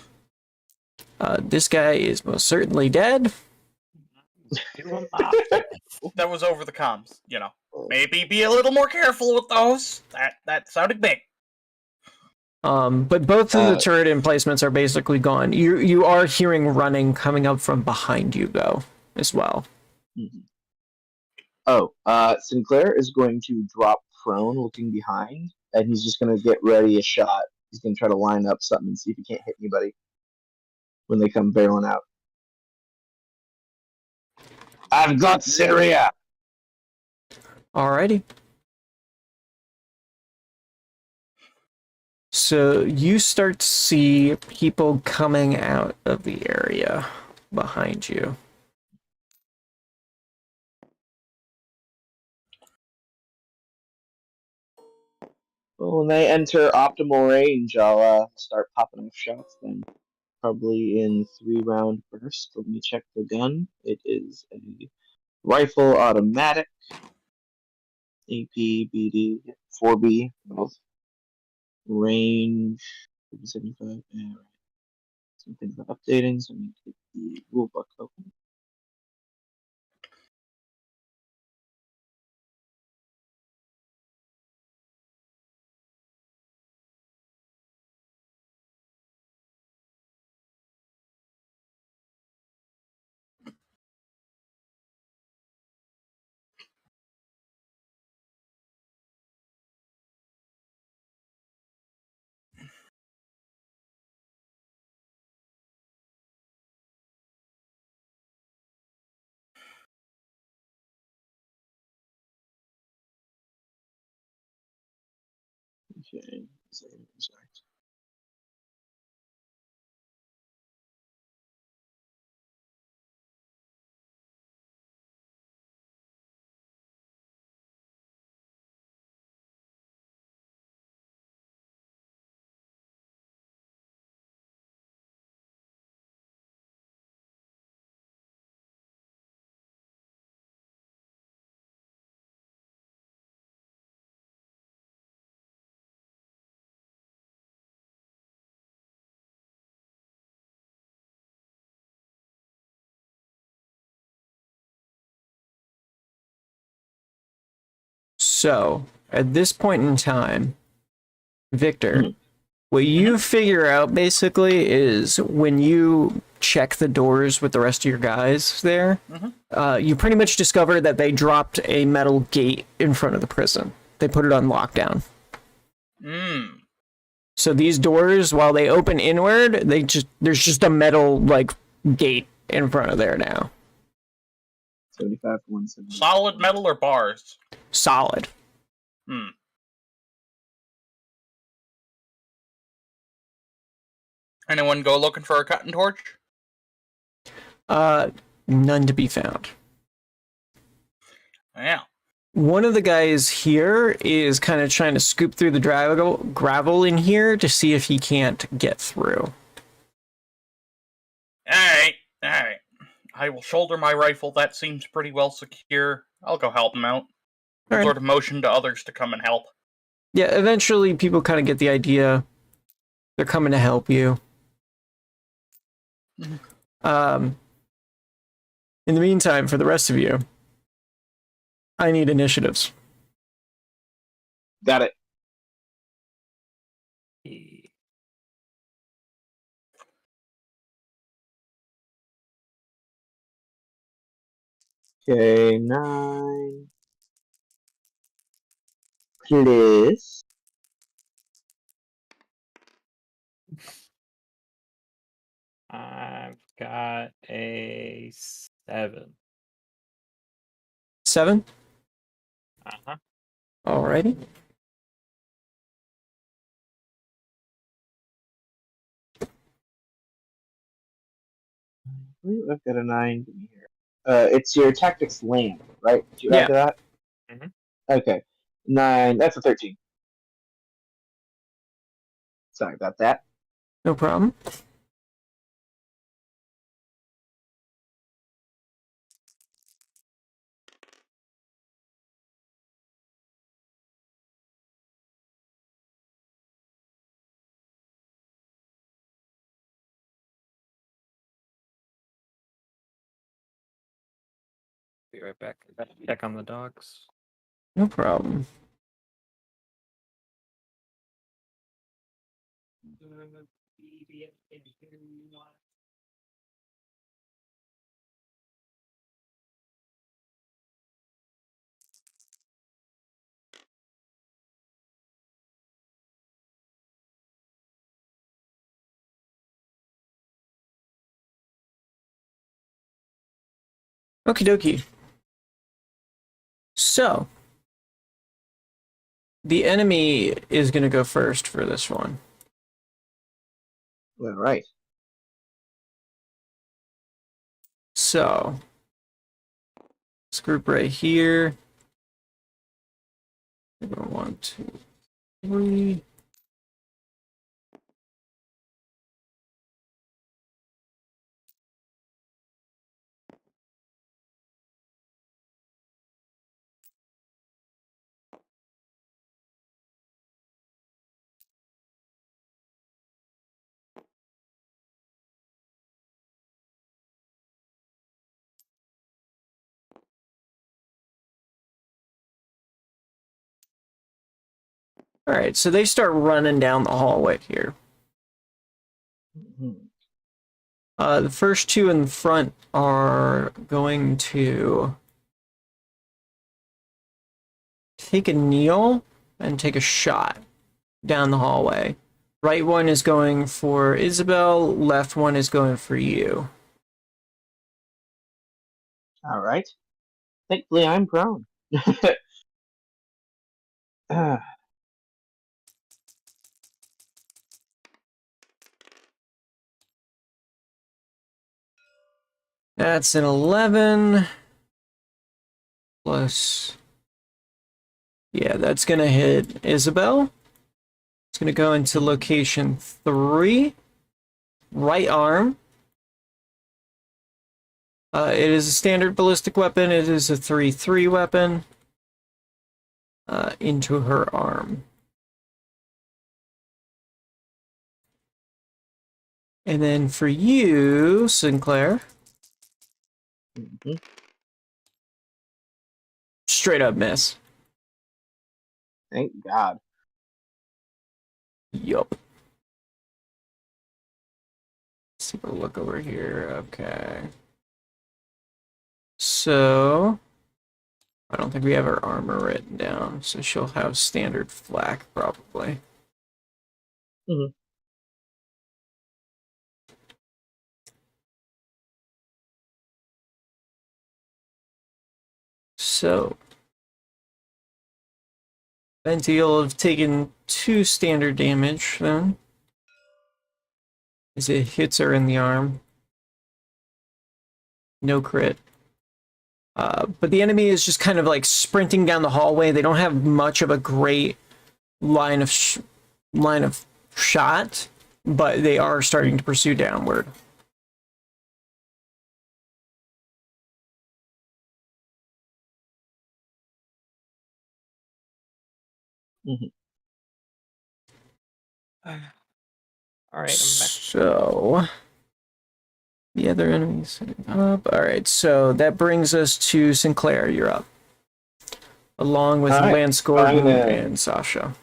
This guy is most certainly dead. That was over the comms, you know. Maybe be a little more careful with those. That sounded big. But both of the turret emplacements are basically gone. You are hearing running coming up from behind you, though, as well. Mm-hmm. Sinclair is going to drop prone looking behind, and he's just going to get ready a shot. He's going to try to line up something and see if he can't hit anybody when they come barreling out. I've got Syria! Alrighty. So you start to see people coming out of the area behind you. Well, when they enter optimal range, I'll start popping off shots then. Probably in 3-round bursts. Let me check the gun. It is a rifle automatic. AP, BD, 4B, both. Range 75. Yeah, right. Some things are updating, so I need to get the rulebook open. Okay. Sorry. So, at this point in time, Victor, Mhm. what you figure out basically is when you check the doors with the rest of your guys there, you pretty much discover that they dropped a metal gate in front of the prison. They put it on lockdown. Hmm. So these doors, while they open inward, there's just a metal like gate in front of there now. 75 for 170. Solid metal or bars? Solid. Hmm. Anyone go looking for a cutting torch? None to be found. Yeah. One of the guys here is kind of trying to scoop through the gravel in here to see if he can't get through. Alright. I will shoulder my rifle. That seems pretty well secure. I'll go help him out. All right. Sort of motion to others to come and help. Yeah, eventually people kind of get the idea. They're coming to help you. In the meantime, for the rest of you, I need initiatives. Got it. Okay, 9 plus. I've got a 7. 7? Uh-huh. Alrighty. I believe I've got a 9. Give me here. It's your tactics land, right? Did you Yeah. add to that? Mhm. Okay. 9. That's a 13. Sorry about that. No problem. Be right back. Check on the dogs. No problem. Okie dokie. So, the enemy is going to go first for this one. All right. So, this group right here. 1, 2, 3. All right, so they start running down the hallway here. Mhm. The first two in the front are going to take a kneel and take a shot down the hallway. Right one is going for Isabel, left one is going for you. All right. Thankfully, I'm prone. Ah, That's an 11 plus. Yeah, that's going to hit Isabel. It's going to go into location 3. Right arm. It is a standard ballistic weapon. It is a 3-3 weapon. Into her arm. And then for you, Sinclair, mhm. straight up miss. Thank God. Yup. Let's take a look over here. Okay. So, I don't think we have her armor written down, so she'll have standard flak probably. Mhm. So, Venti will have taken 2 standard damage then, as it hits her in the arm. No crit. But the enemy is just kind of like sprinting down the hallway. They don't have much of a great line of shot, but they are starting to pursue downward. Mhm. All right, I'm back. So the other enemies setting up. All right, so that brings us to Sinclair. You're up, along with All right. Lance Gordon I'm gonna- and Sasha.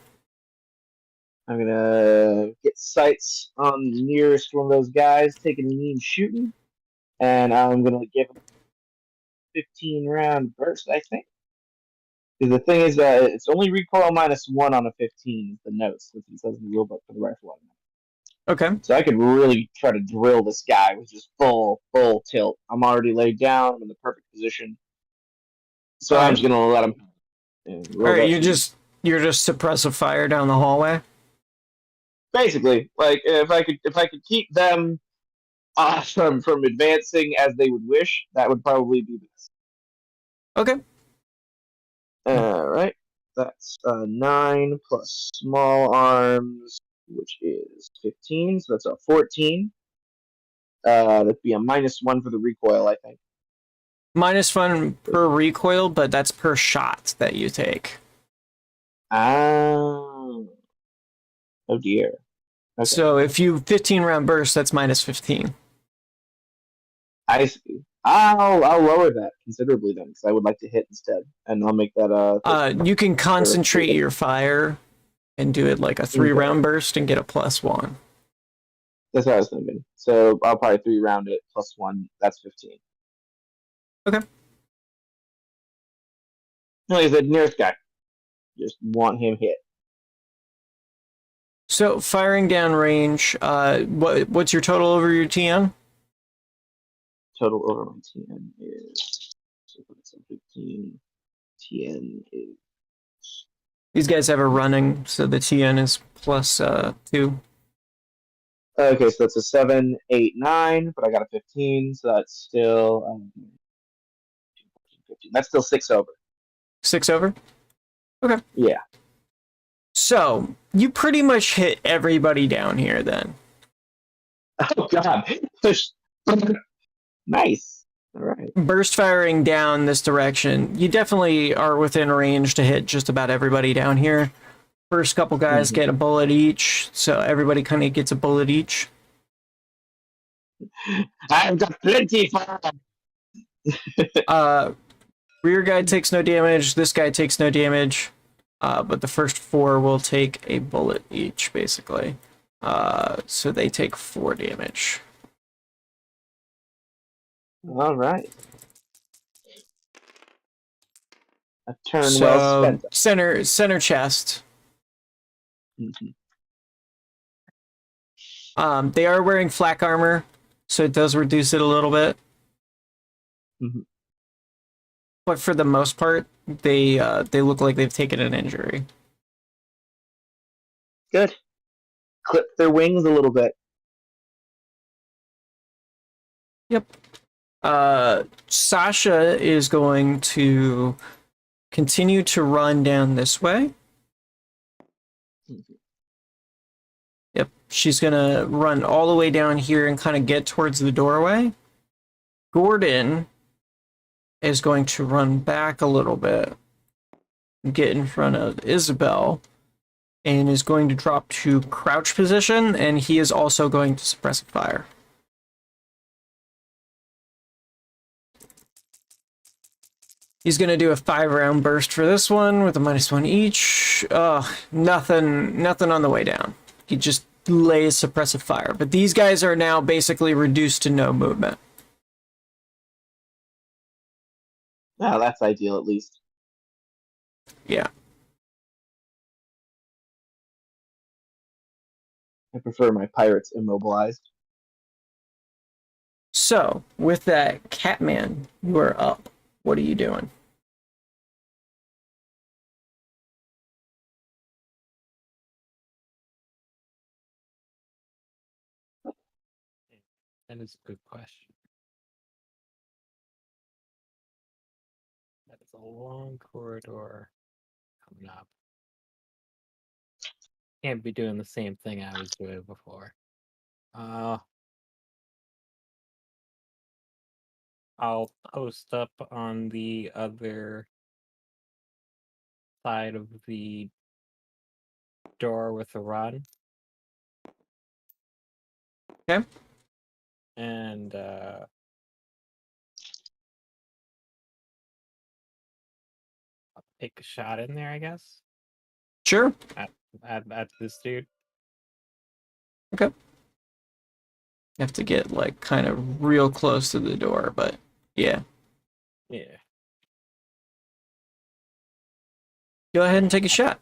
I'm gonna get sights on the nearest one of those guys taking a knee and shooting, and I'm gonna give him 15 round burst. I think. Because the thing is that it's only recoil -1 on a 15 is the notes, which it says in the rulebook for the rifle. Okay. So I could really try to drill this guy with just full tilt. I'm already laid down. I'm in the perfect position. So All I'm right. just gonna let him All roll right, that. you're just suppressive fire down the hallway. Basically, like if I could keep them from advancing as they would wish, that would probably be best. Okay. All right, that's 9 plus small arms, which is 15. So that's a 14. That'd be a -1 for the recoil, I think. -1 per recoil, but that's per shot that you take. Oh, oh dear. Okay. So if you 15 round burst, that's -15. I see. I'll lower that considerably then, because I would like to hit instead, and I'll make that You can concentrate your fire and do it like a 3 round burst and get a +1. That's what I was thinking. So I'll probably 3 round it +1. That's 15. Okay. No, he's the nearest guy. Just want him hit. So firing down range, what's your total over your TN? Total over my TN is 15. TN is These guys have a running, so the TN is plus 2. Okay, so that's a 7, 8, 9, but I got a 15, so that's still 15. That's still 6 over. 6 over? Okay. Yeah. So, you pretty much hit everybody down here then. Oh god. Nice. All right. Burst firing down this direction. You definitely are within range to hit just about everybody down here. First couple guys get a bullet each, so everybody kind of gets a bullet each. I've got plenty for Rear guy takes no damage, this guy takes no damage, but the first 4 will take a bullet each, basically. So they take 4 damage. All right. A turn well spent. Center chest. They are wearing flak armor, so it does reduce it a little bit. But for the most part, they look like they've taken an injury. Good. Clip their wings a little bit. Yep. Sasha is going to continue to run down this way. Yep, she's gonna run all the way down here and kind of get towards the doorway. Gordon is going to run back a little bit, get in front of Isabel, and is going to drop to crouch position, and he is also going to suppress fire. He's going to do a 5-round burst for this one with a -1 each. Nothing on the way down. He just lays suppressive fire. But these guys are now basically reduced to no movement. Oh, that's ideal at least. Yeah. I prefer my pirates immobilized. So, with that, Catman, you are up. What are you doing? That is a good question. That is a long corridor coming up. Can't be doing the same thing I was doing before. I'll post up on the other side of the door with a run. Okay. And I'll take a shot in there, I guess. Sure. At this dude. Okay. You have to get, like, kind of real close to the door, but yeah. Yeah. Go ahead and take a shot.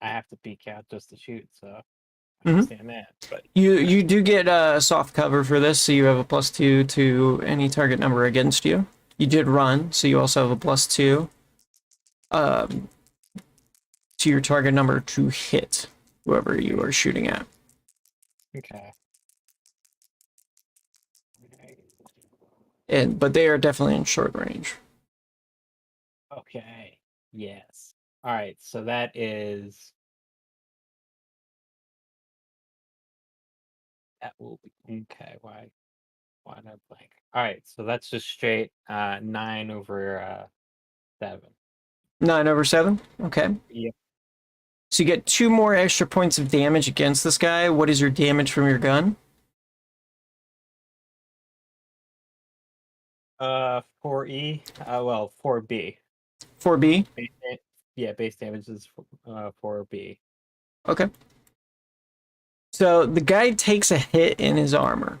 I have to peek out just to shoot, so I Mhm. understand that. But You do get soft cover for this, so you have a +2 to any target number against you. You did run, so you also have a +2 to your target number to hit whoever you are shooting at. okay. But they are definitely in short range. Okay. Yes. All right. So that is. That will be okay. Why not blank? All right. So that's just straight 9 over 7. 9 over 7. Okay. Yep. So you get 2 more extra points of damage against this guy. What is your damage from your gun? 4E. Well, 4B. 4B. Base damage is 4B. Okay. So the guy takes a hit in his armor.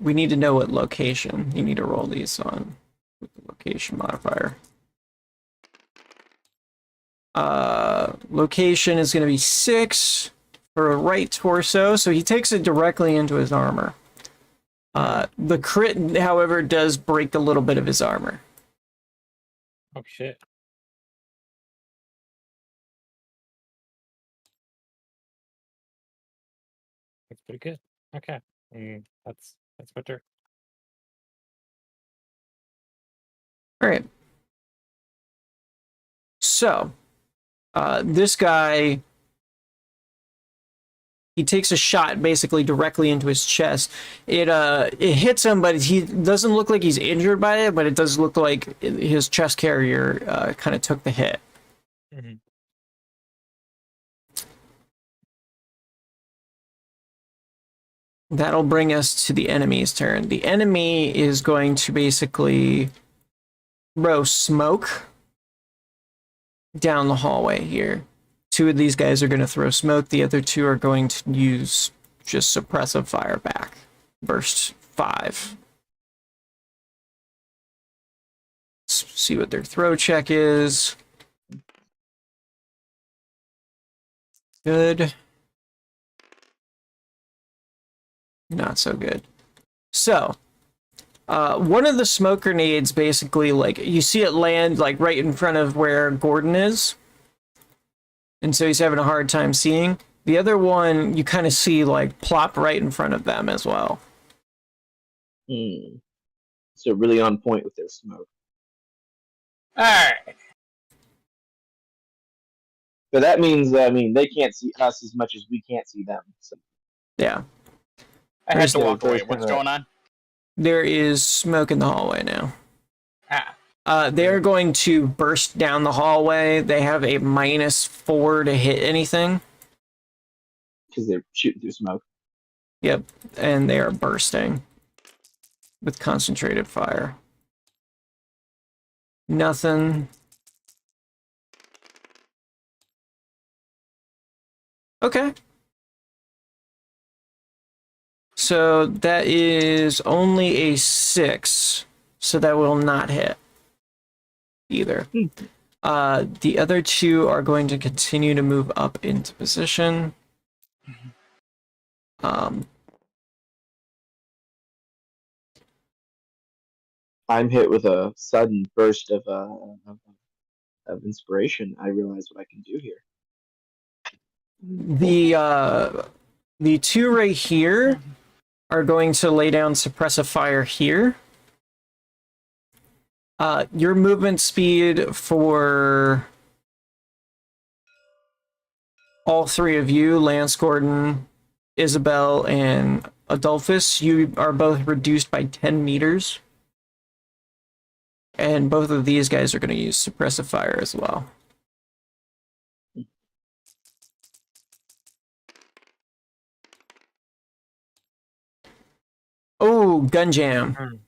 We need to know what location. You need to roll these on with the location modifier. Location is going to be 6 for a right torso, so he takes it directly into his armor. The crit, however, does break a little bit of his armor. Oh shit. That's pretty good. Okay. That's my turn. All right. So, this guy, he takes a shot basically directly into his chest. It hits him, but he doesn't look like he's injured by it. But it does look like his chest carrier kind of took the hit. Mm-hmm. That'll bring us to the enemy's turn. The enemy is going to basically throw smoke down the hallway here. Two of these guys are going to throw smoke. The other two are going to use just suppressive fire back. Burst 5. Let's see what their throw check is. Good. Not so good. So, one of the smoke grenades basically, like, you see it land, like, right in front of where Gordon is. And so he's having a hard time seeing. The other one, you kind of see, like, plop right in front of them as well. So really on point with their smoke. Alright. So that means, they can't see us as much as we can't see them. So Yeah. I had to There's walk no- away. there's What's kinda- going on? There is smoke in the hallway now. Ah. They're going to burst down the hallway. They have a -4 to hit anything. because they're shooting through smoke. Yep. And they are bursting with concentrated fire. Nothing. Okay. So that is only a 6. So that will not hit either. The other two are going to continue to move up into position. I'm hit with a sudden burst of inspiration. I realize what I can do here. The two right here are going to lay down suppressive fire here. Your movement speed for all three of you, Lance, Gordon, Isabel, and Adolphus, you are both reduced by 10 meters. And both of these guys are going to use suppressive fire as well. Oh, gun jam.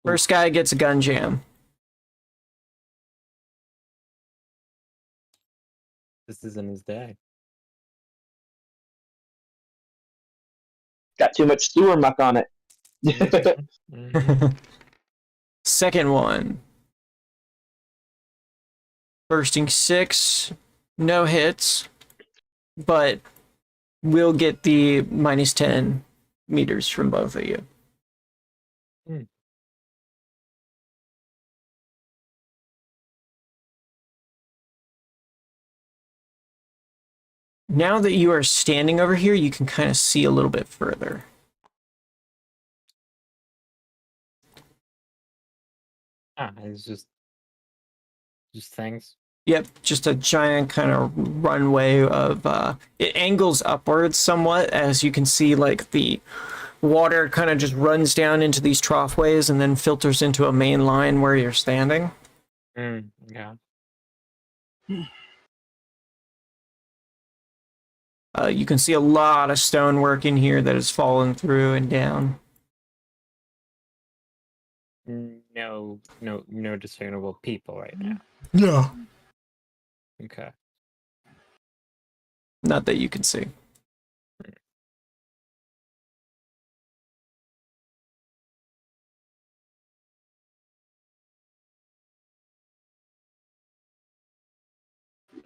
First guy gets a gun jam. This isn't his day. Got too much sewer muck on it. Mhm. Second one. Bursting 6. No hits. But we'll get the -10 meters from both of you. Hmm. Now that you are standing over here, you can kind of see a little bit further. It's just things. Yep, just a giant kind of runway of it angles upwards somewhat, as you can see, like the water kind of just runs down into these trough-ways and then filters into a main line where you're standing. Yeah. You can see a lot of stonework in here that has fallen through and down. No discernible people right now. No. Okay. Not that you can see.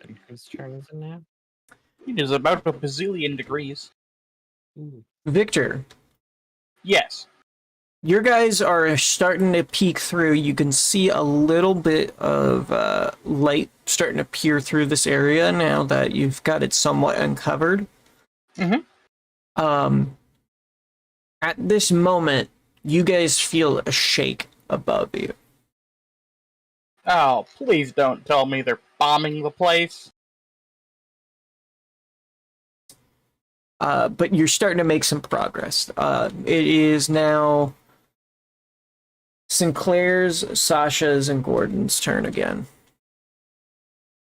And whose turn is it now? It is about a bazillion degrees. Ooh. Victor, Yes. your guys are starting to peek through. You can see a little bit of light starting to peer through this area now that you've got it somewhat uncovered. Mhm. At this moment, you guys feel a shake above you. Oh, please don't tell me they're bombing the place. But you're starting to make some progress. It is now Sinclair's, Sasha's, and Gordon's turn again.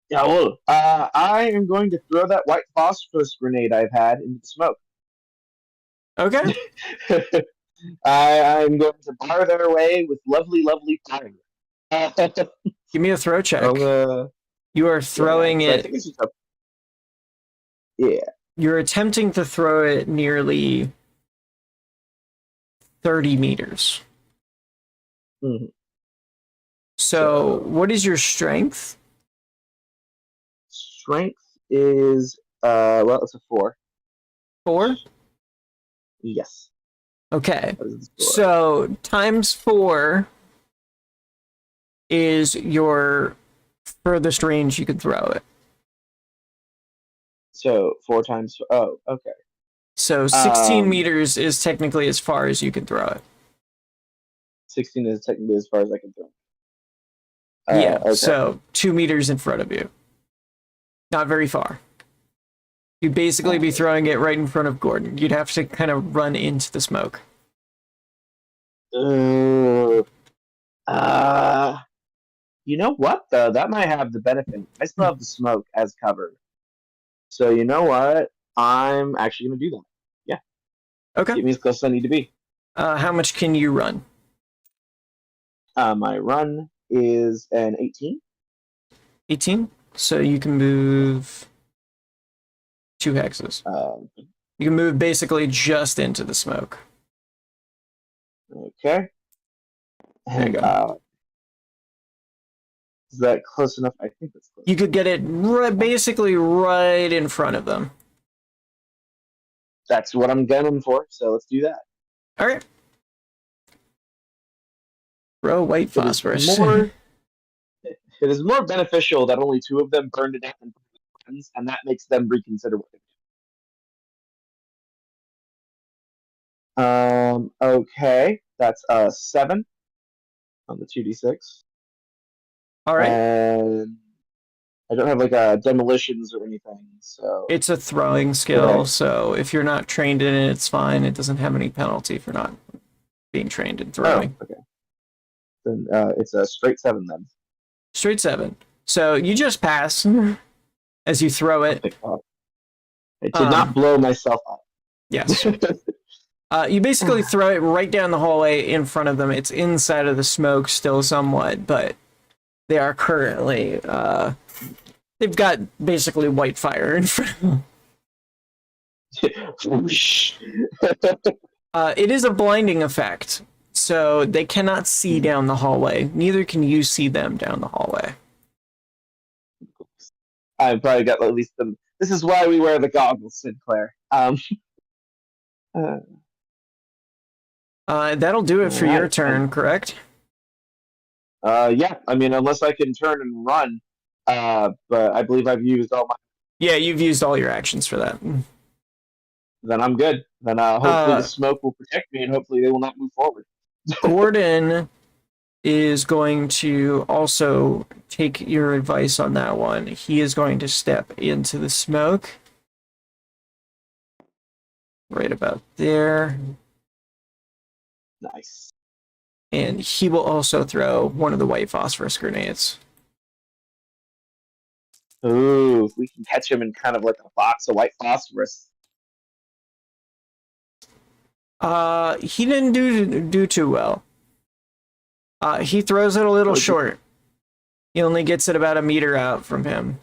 Yeah, well, I am going to throw that white phosphorus grenade I've had into the smoke. Okay. I'm going to bar their way with lovely, lovely fire. Give me a throw check. So, You are throwing so I it. think it's just yeah. You're attempting to throw it nearly 30 meters. Mhm. So, what is your strength? Strength is well, it's a 4. 4? Yes. Okay. That is the score. So, times 4 is your furthest range you can throw it. So 4 times. Oh, okay. So 16 Um, meters is technically as far as you can throw it. 16 is technically as far as I can throw. Yeah, Okay. so 2 meters in front of you. Not very far. You'd basically be throwing it right in front of Gordon. You'd have to kind of run into the smoke. You know what though? That might have the benefit. I still have the smoke as cover. So you know what? I'm actually gonna do that. Yeah. Okay. Get me as close as I need to be. How much can you run? My run is an 18. 18? So you can move 2 hexes. You can move basically just into the smoke. Okay. There you And go. is that close enough? I think that's close. You could get it basically right in front of them. That's what I'm gunning for. So let's do that. All right. Throw white phosphorus. It is more beneficial that only 2 of them burn to death and friends, and that makes them reconsider what they do. Okay, that's a 7 on the 2d6. All right. And I don't have like demolitions or anything, so It's a throwing skill, Okay. so if you're not trained in it, it's fine. It doesn't have any penalty for not being trained in throwing. okay. Then it's a straight 7 then. Straight 7. So you just pass as you throw it. I did not blow myself up. Yes. You basically throw it right down the hallway in front of them. It's inside of the smoke still somewhat, but they are currently they've got basically white fire in front of them. It is a blinding effect, so they cannot see down the hallway. Neither can you see them down the hallway. I've probably got at least them. This is why we wear the goggles, Sinclair. That'll do it for your Alright. turn, correct? Yeah, I mean, unless I can turn and run, but I believe I've used all my. Yeah, you've used all your actions for that. Then I'm good. Then hopefully the smoke will protect me, and hopefully they will not move forward. Gordon is going to also take your advice on that one. He is going to step into the smoke. Right about there. Nice. And he will also throw one of the white phosphorus grenades. Ooh, if we can catch him in kind of like a box of white phosphorus. He didn't do too well. He throws it a little short. He only gets it about a meter out from him.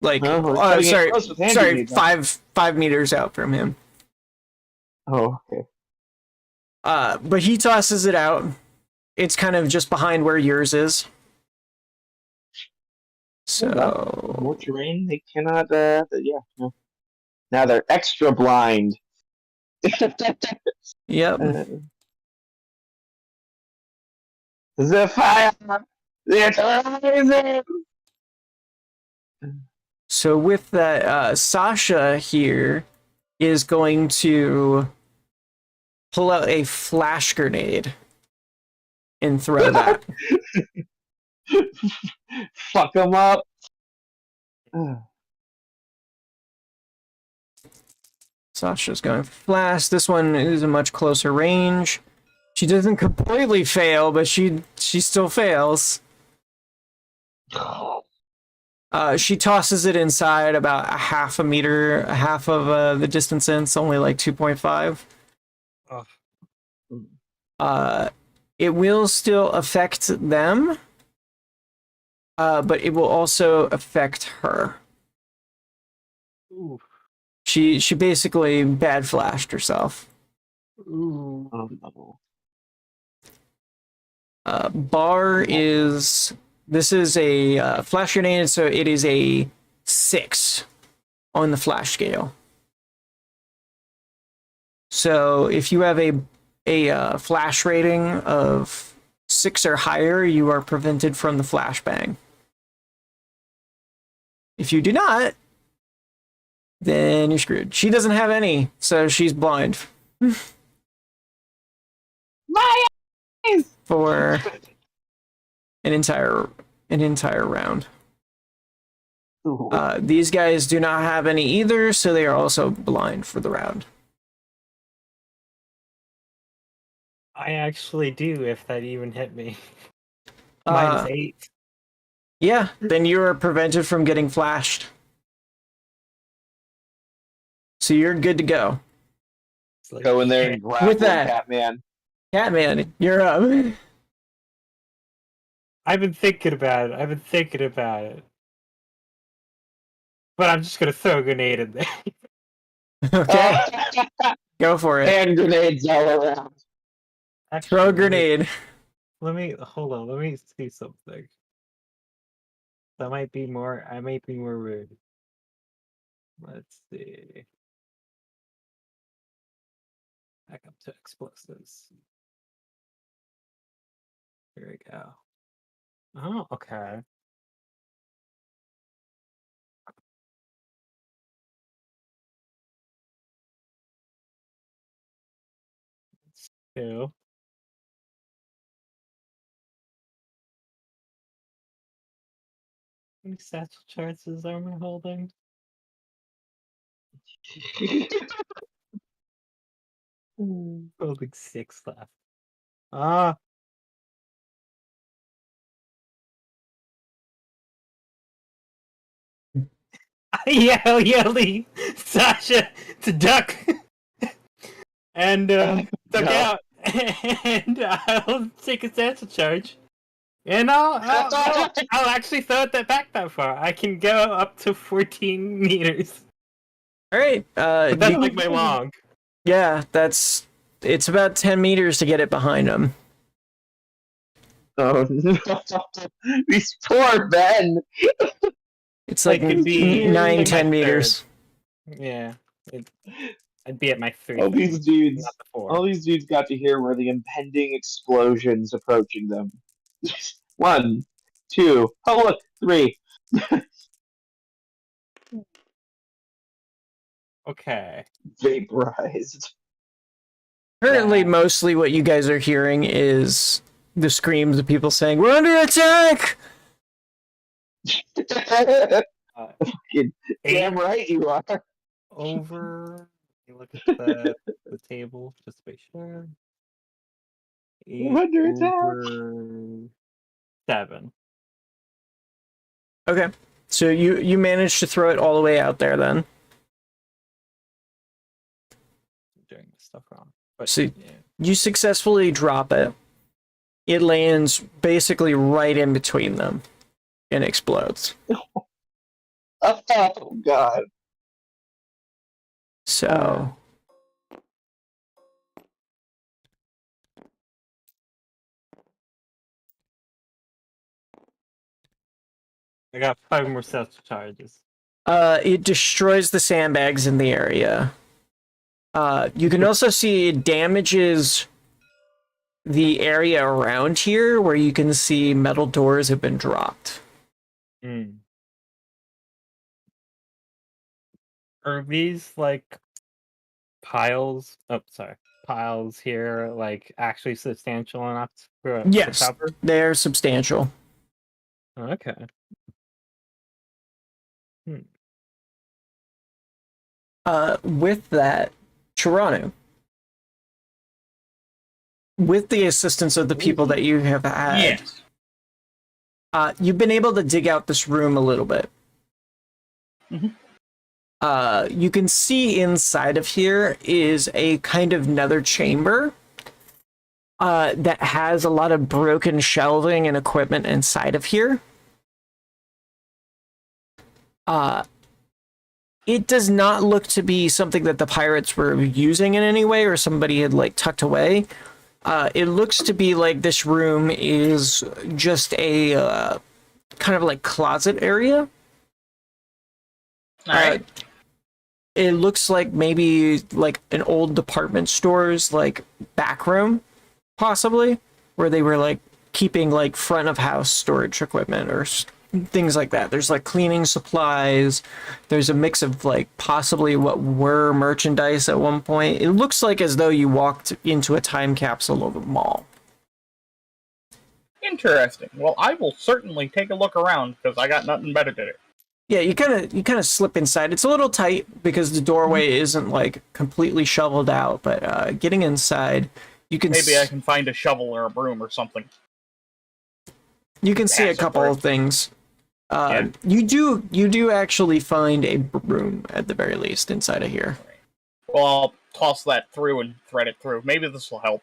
Like, sorry, 5 meters out from him. Oh, okay. But he tosses it out. It's kind of just behind where yours is. So More terrain, they cannot. Yeah, no. Now they're extra blind. Yep. The fire! It's rising! So with that, Sasha here is going to pull out a flash grenade and throw that. Fuck them up. Sasha's going flash. This one is a much closer range. She doesn't completely fail, but she still fails. She tosses it inside about a half a meter, half of the distance in. It's only like 2.5. It will still affect them, but it will also affect her. Ooh. She basically bad flashed herself. Ooh. Bar is... This is a flash grenade, so it is a 6 on the flash scale. So if you have a flash rating of 6 or higher, you are prevented from the flashbang. If you do not, then you're screwed. She doesn't have any, so she's blind. My eyes! For an entire round. These guys do not have any either, so they are also blind for the round. I actually do, if that even hit me. Uh, -8. Yeah, then you are prevented from getting flashed. So you're good to go. It's like, Go in there and grab With that- Catman. Catman, you're up. I've been thinking about it. But I'm just gonna throw a grenade in there. Okay, go for it. Hand grenades all around. Actually, Throw a grenade. Let me see something. I might be more rude. Let's see. Back up to explosives. Here we go. Oh, okay. That's 2. How many satchel charges am I holding? Holding 6 left. Ah. I yelling Sasha to duck and duck No. out, and I'll take a satchel charge, and I'll actually throw it back that far. I can go up to 14 meters. All right. But that's like my long. Yeah, it's about 10 meters to get it behind them. Oh no. These poor men. It's like It could be 9, like 10 my meters. Yeah, I'd be at my 3. All these dudes. Not the 4. All these dudes got to hear where the impending explosions approaching them. 1, 2. Oh look, 3. Okay. Vaporized. Currently, Yeah. mostly what you guys are hearing is the screams of people saying, "We're under attack!" Fucking damn right you are. Over. You look at the table just to be sure. 8 Under attack. over 7. Okay, so you managed to throw it all the way out there then. Doing this stuff wrong. But See. yeah. You successfully drop it. It lands basically right in between them and explodes. Oh god. So I got 5 more satchel charges. it destroys the sandbags in the area. You can also see it damages the area around here where you can see metal doors have been dropped. Hmm. Are these like piles? Oh, sorry, piles here like actually substantial enough for Yes, cover? they're substantial. Okay. With that, Toronto, with the assistance of the people that you have had, Yes. you've been able to dig out this room a little bit. Mhm. You can see inside of here is a kind of nether chamber that has a lot of broken shelving and equipment inside of here. It does not look to be something that the pirates were using in any way or somebody had like tucked away. It looks to be like this room is just a kind of like closet area. All right. It looks like maybe like an old department store's like back room, possibly, where they were like keeping like front of house storage equipment or things like that. There's like cleaning supplies. There's a mix of like possibly what were merchandise at one point. It looks like as though you walked into a time capsule of a mall. Interesting. Well, I will certainly take a look around because I got nothing better to do. Yeah, you kind of slip inside. It's a little tight because the doorway isn't like completely shoveled out, but getting inside, you can Maybe I can find a shovel or a broom or something. you can see a Pass it couple through. of things. Yeah. You do actually find a broom at the very least inside of here. Well, I'll toss that through and thread it through. Maybe this will help.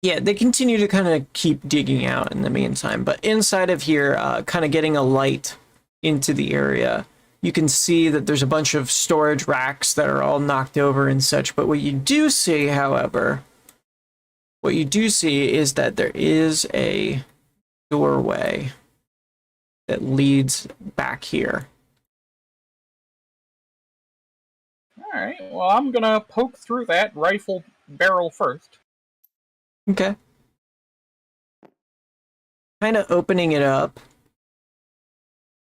Yeah, they continue to kind of keep digging out in the meantime, but inside of here, kind of getting a light into the area, you can see that there's a bunch of storage racks that are all knocked over and such. But what you do see, however, is that there is a doorway that leads back here. All right. Well, I'm gonna poke through that rifle barrel first. Okay. Kind of opening it up.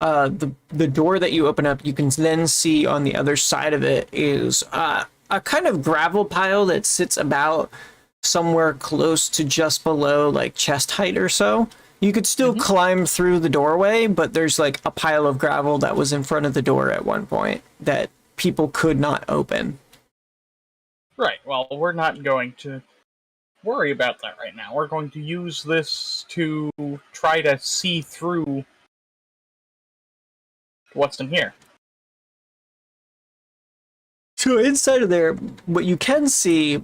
The door that you open up, you can then see on the other side of it is a kind of gravel pile that sits about somewhere close to just below like chest height or so. You could still climb through the doorway, but there's like a pile of gravel that was in front of the door at one point that people could not open. Right. Well, we're not going to worry about that right now. We're going to use this to try to see through what's in here. So inside of there, what you can see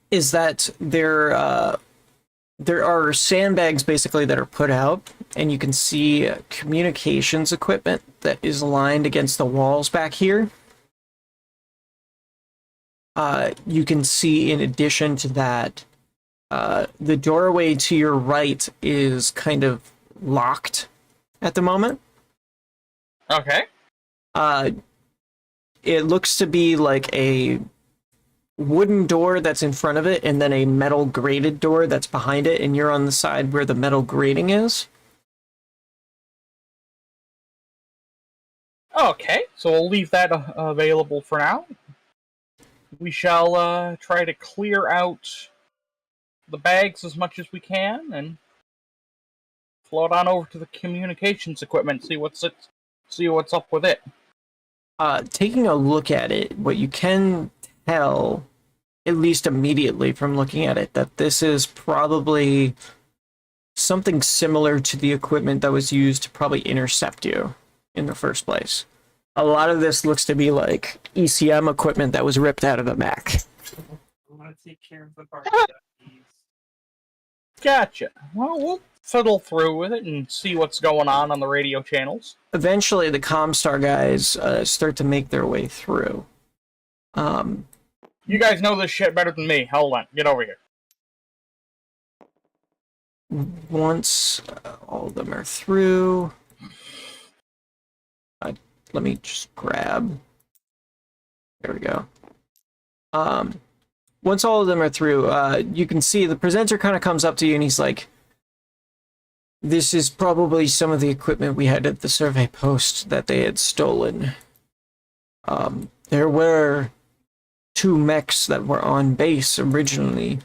is that there are sandbags basically that are put out, and you can see communications equipment that is lined against the walls back here. You can see, in addition to that, the doorway to your right is kind of locked at the moment. Okay. It looks to be like a wooden door that's in front of it, and then a metal grated door that's behind it, and you're on the side where the metal grating is. Okay. So we'll leave that available for now. We shall try to clear out the bags as much as we can and float on over to the communications equipment. See what's up with it. Taking a look at it, what you can tell, at least immediately from looking at it, that this is probably something similar to the equipment that was used to probably intercept you in the first place. A lot of this looks to be like ECM equipment that was ripped out of a Mac. I want to take care of the party. Gotcha. Well, we'll fiddle through with it and see what's going on the radio channels. Eventually, the Comstar guys start to make their way through. You guys know this shit better than me. Hold on. Get over here. Once all of them are through, let me just grab There we go. Once all of them are through, you can see the presenter kind of comes up to you and he's like, this is probably some of the equipment we had at the survey post that they had stolen. There were 2 mechs that were on base originally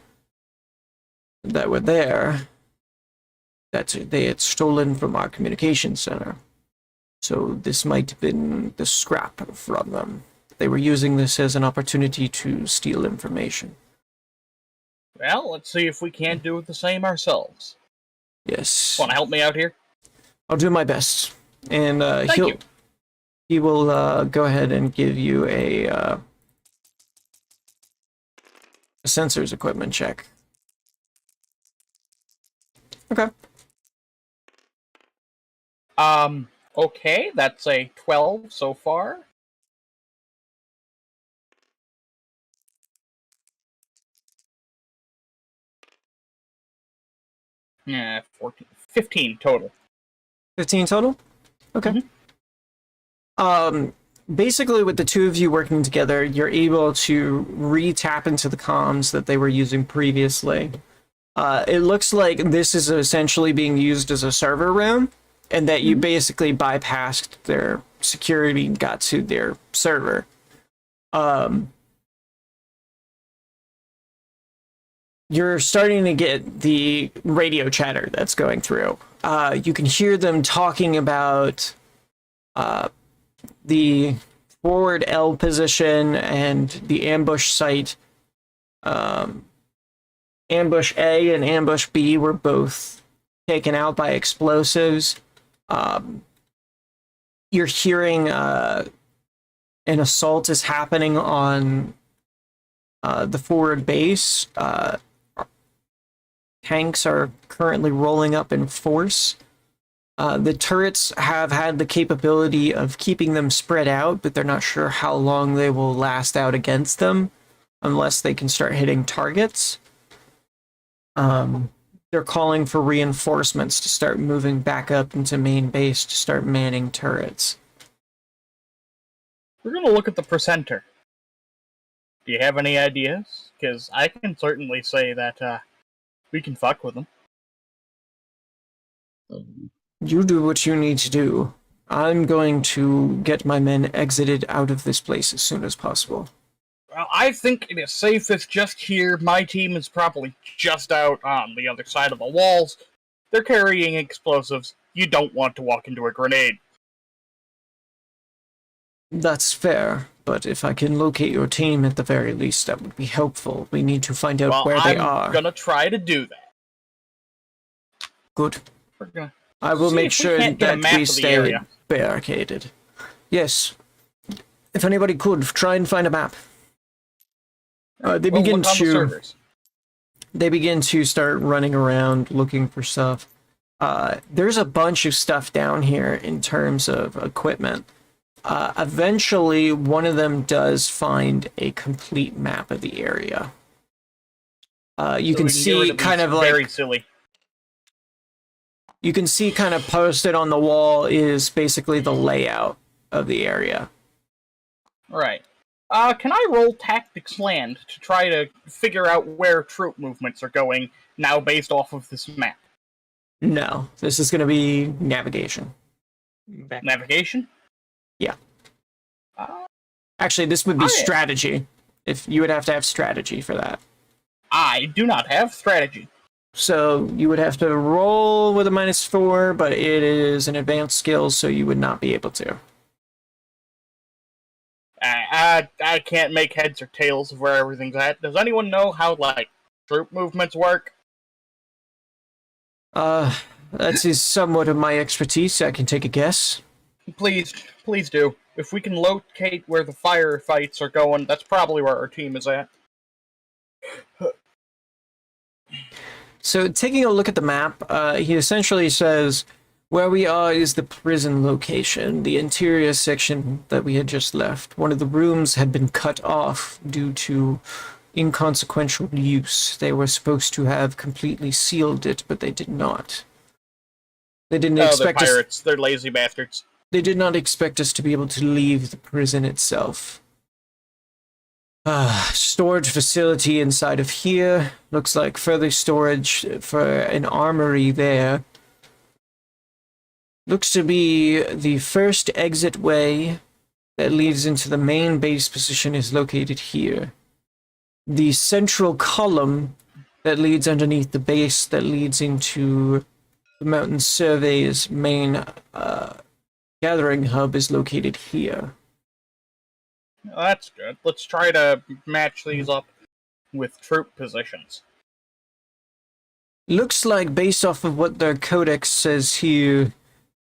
that were there that they had stolen from our communication center. So this might have been the scrap from them. They were using this as an opportunity to steal information. Well, let's see if we can't do the same ourselves. Yes. Want to help me out here? I'll do my best. And Thank you. he will go ahead and give you a sensors equipment check. Okay. Okay, that's a 12 so far. Yeah, 14, 15 total. 15 total? Okay. Basically, with the 2 of you working together, you're able to re-tap into the comms that they were using previously. It looks like this is essentially being used as a server room, and that you basically bypassed their security and got to their server. You're starting to get the radio chatter that's going through. You can hear them talking about the forward L position and the ambush site. Ambush A and Ambush B were both taken out by explosives. You're hearing an assault is happening on the forward base. Tanks are currently rolling up in force. The turrets have had the capability of keeping them spread out, but they're not sure how long they will last out against them unless they can start hitting targets. They're calling for reinforcements to start moving back up into main base to start manning turrets. We're gonna look at the presenter. Do you have any ideas? Because I can certainly say that we can fuck with them. You do what you need to do. I'm going to get my men exited out of this place as soon as possible. Well, I think it is safest just here. My team is probably just out on the other side of the walls. They're carrying explosives. You don't want to walk into a grenade. That's fair, but if I can locate your team at the very least, that would be helpful. We need to find out where they are. I'm gonna try to do that. Good. We're gonna I will see make if we sure can't get a that map we of the stay area. barricaded. Yes. If anybody could, try and find a map. They We'll begin look on the to servers. they begin to start running around looking for stuff. There's a bunch of stuff down here in terms of equipment. Eventually, one of them does find a complete map of the area. You So can we get rid see of kind these of like very silly. you can see kind of posted on the wall is basically the layout of the area. Right. Can I roll Tactics Land to try to figure out where troop movements are going now based off of this map? No, this is going to be navigation. Navigation? Yeah. Uh, Actually, this would be Oh, yeah. strategy. If you would have to have strategy for that. I do not have strategy. So you would have to roll with a -4, but it is an advanced skill, so you would not be able to. I can't make heads or tails of where everything's at. Does anyone know how, like, troop movements work? That is somewhat of my expertise. I can take a guess. Please do. If we can locate where the firefights are going, that's probably where our team is at. So taking a look at the map, he essentially says, where we are is the prison location, the interior section that we had just left. One of the rooms had been cut off due to inconsequential use. They were supposed to have completely sealed it, but they did not. They didn't expect they're us. pirates. They're lazy bastards. They did not expect us to be able to leave the prison itself. storage facility inside of here. Looks like further storage for an armory there. Looks to be the first exit way that leads into the main base position is located here. The central column that leads underneath the base that leads into the Mountain Survey's main gathering hub is located here. Well, that's good. Let's try to match these up with troop positions. Looks like, based off of what their codex says here,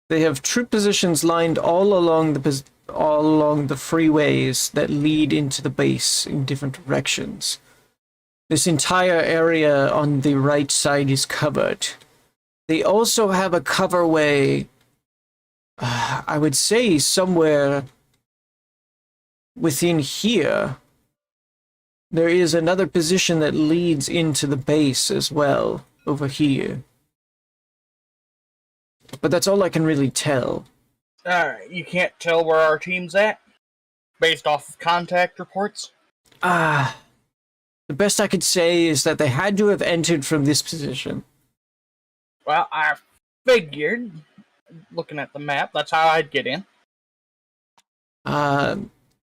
they have troop positions lined all along the freeways that lead into the base in different directions. This entire area on the right side is covered. They also have a coverway, I would say somewhere within here. There is another position that leads into the base as well, over here. But that's all I can really tell. Alright, you can't tell where our team's at? Based off of contact reports? The best I could say is that they had to have entered from this position. Well, I figured, looking at the map, that's how I'd get in.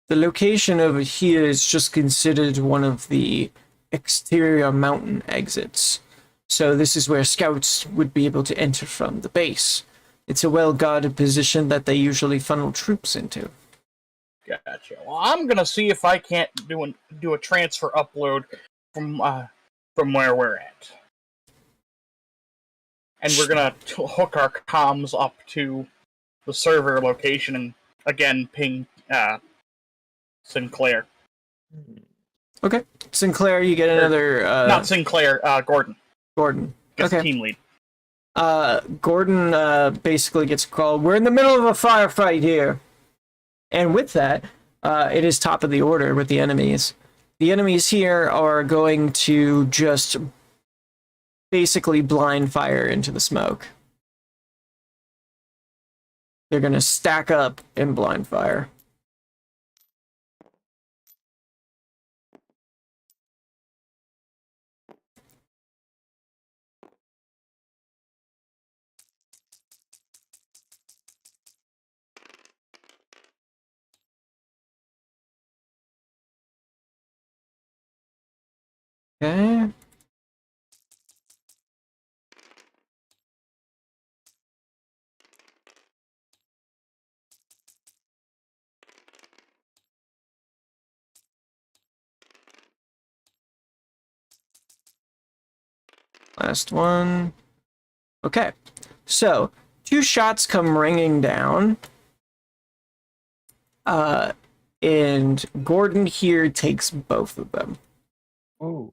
The location over here is just considered one of the exterior mountain exits. So this is where scouts would be able to enter from the base. It's a well-guarded position that they usually funnel troops into. Gotcha. Well, I'm gonna see if I can't do a transfer upload from where we're at. And we're gonna hook our comms up to the server location and again ping Sinclair. Okay. Sinclair, you get another... Not Sinclair, Gordon. Gordon. Gets Okay. team lead. Gordon basically gets called. We're in the middle of a firefight here. And with that, it is top of the order with the enemies. The enemies here are going to just basically blind fire into the smoke. They're going to stack up and blind fire. Okay. Last one. Okay. So, 2 shots come ringing down. And Gordon here takes both of them. Oh.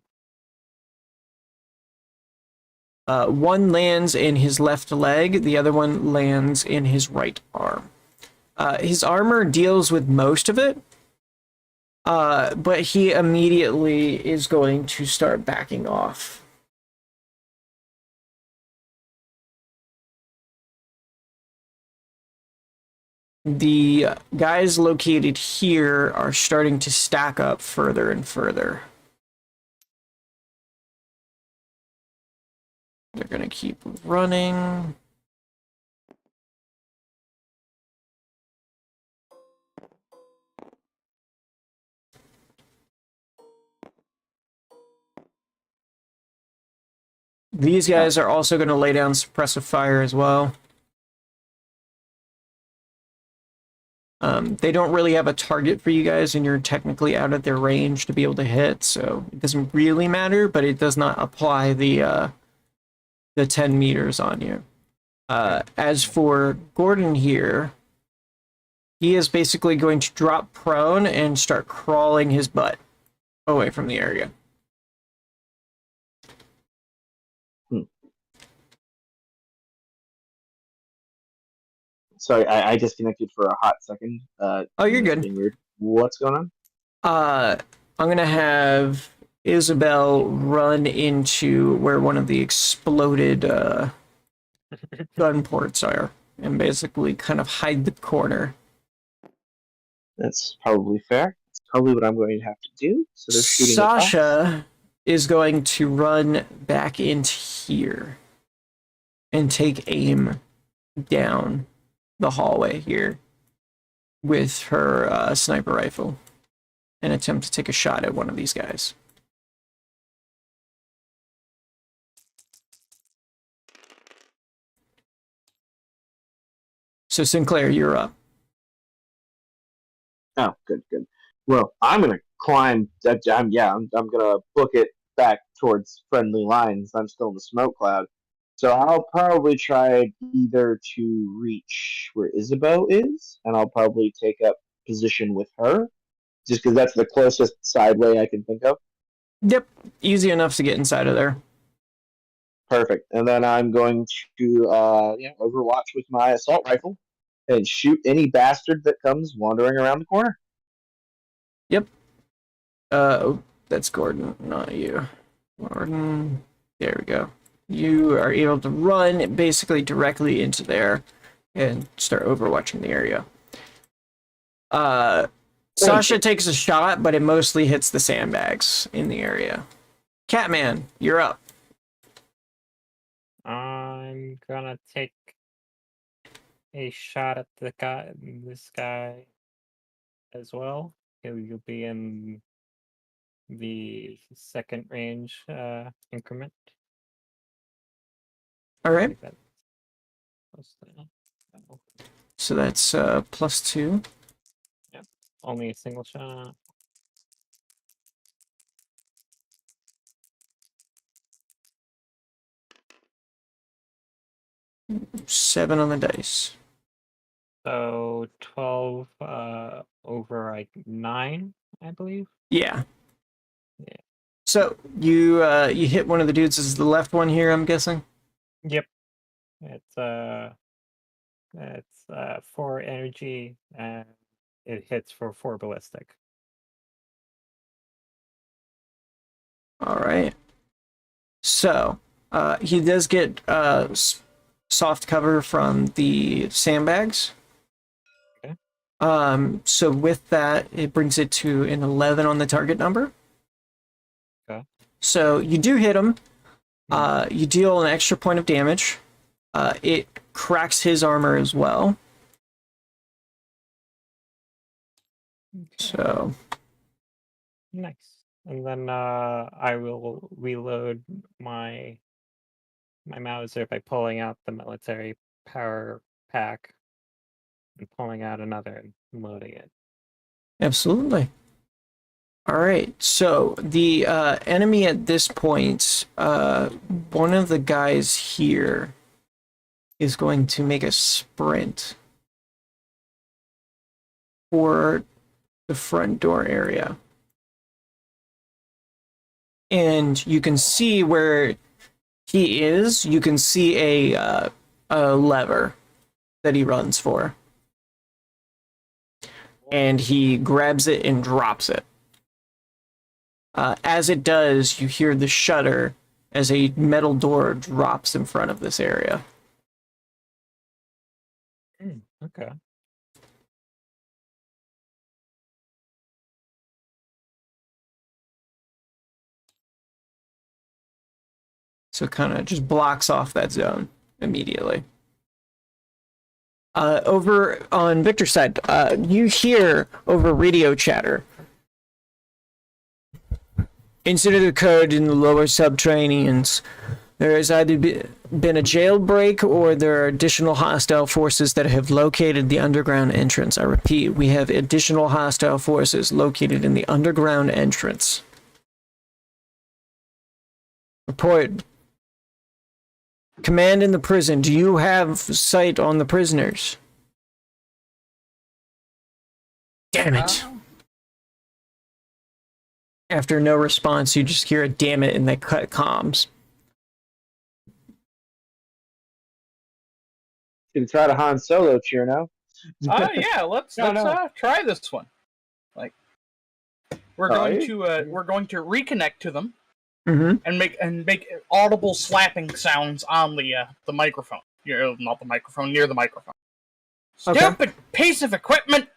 One lands in his left leg, the other one lands in his right arm. His armor deals with most of it, but he immediately is going to start backing off. The guys located here are starting to stack up further and further. They're going to keep running. These guys are also going to lay down suppressive fire as well. They don't really have a target for you guys, and you're technically out of their range to be able to hit, so it doesn't really matter, but it does not apply the 10 meters on you. As for Gordon here, he is basically going to drop prone and start crawling his butt away from the area. Sorry, I disconnected for a hot second. Oh, you're good. Being weird. What's going on? I'm gonna have Isabel run into where one of the exploded gun ports are, and basically kind of hide the corner. That's probably fair. Let's probably what I'm going to have to do. So they're shooting at us. Sasha is going to run back into here and take aim down the hallway here with her sniper rifle and attempt to take a shot at one of these guys. So Sinclair, you're up. Oh, good. Well, I'm gonna climb. I'm gonna book it back towards friendly lines. I'm still in the smoke cloud, so I'll probably try either to reach where Isabeau is, and I'll probably take up position with her, just because that's the closest side way I can think of. Yep, easy enough to get inside of there. Perfect. And then I'm going to overwatch with my assault rifle and shoot any bastard that comes wandering around the corner. Yep. That's Gordon, not you. Gordon. There we go. You are able to run basically directly into there and start overwatching the area. Sasha takes a shot, but it mostly hits the sandbags in the area. Catman, you're up. I'm gonna take a shot at this guy as well. You'll be in the second range increment. All right. What's that? Oh, So that's +2. only a single shot. Seven on the dice. So 12 over like 9, I believe. Yeah. Yeah. So you hit one of the dudes. This is the left one here, I'm guessing. Yep. It's 4 energy and it hits for 4 ballistic. All right. So he does get soft cover from the sandbags. Okay. So with that, it brings it to an 11 on the target number. Okay. So you do hit him. You deal an extra point of damage. It cracks his armor as well. Okay. So Nice. And then I will reload my Mauser by pulling out the military power pack and pulling out another and loading it. absolutely. All right. So the enemy at this point, one of the guys here is going to make a sprint for the front door area. And you can see where he is. You can see a lever that he runs for. And he grabs it and drops it. As it does, you hear the shudder as a metal door drops in front of this area. Okay. So it kind of just blocks off that zone immediately. Over on Victor's side, you hear over radio chatter. Instead the code in the lower subterraneans. There has either been a jailbreak or there are additional hostile forces that have located the underground entrance. I repeat, we have additional hostile forces located in the underground entrance. Report. Command in the prison. Do you have sight on the prisoners? Damn it. After no response, you just hear a damn it and they cut comms. You can try to Han Solo cheer now. Yeah, let's try this one. Like we're going to reconnect to them and make audible slapping sounds on the microphone. Not the microphone, near the microphone. Okay. Stupid piece of equipment.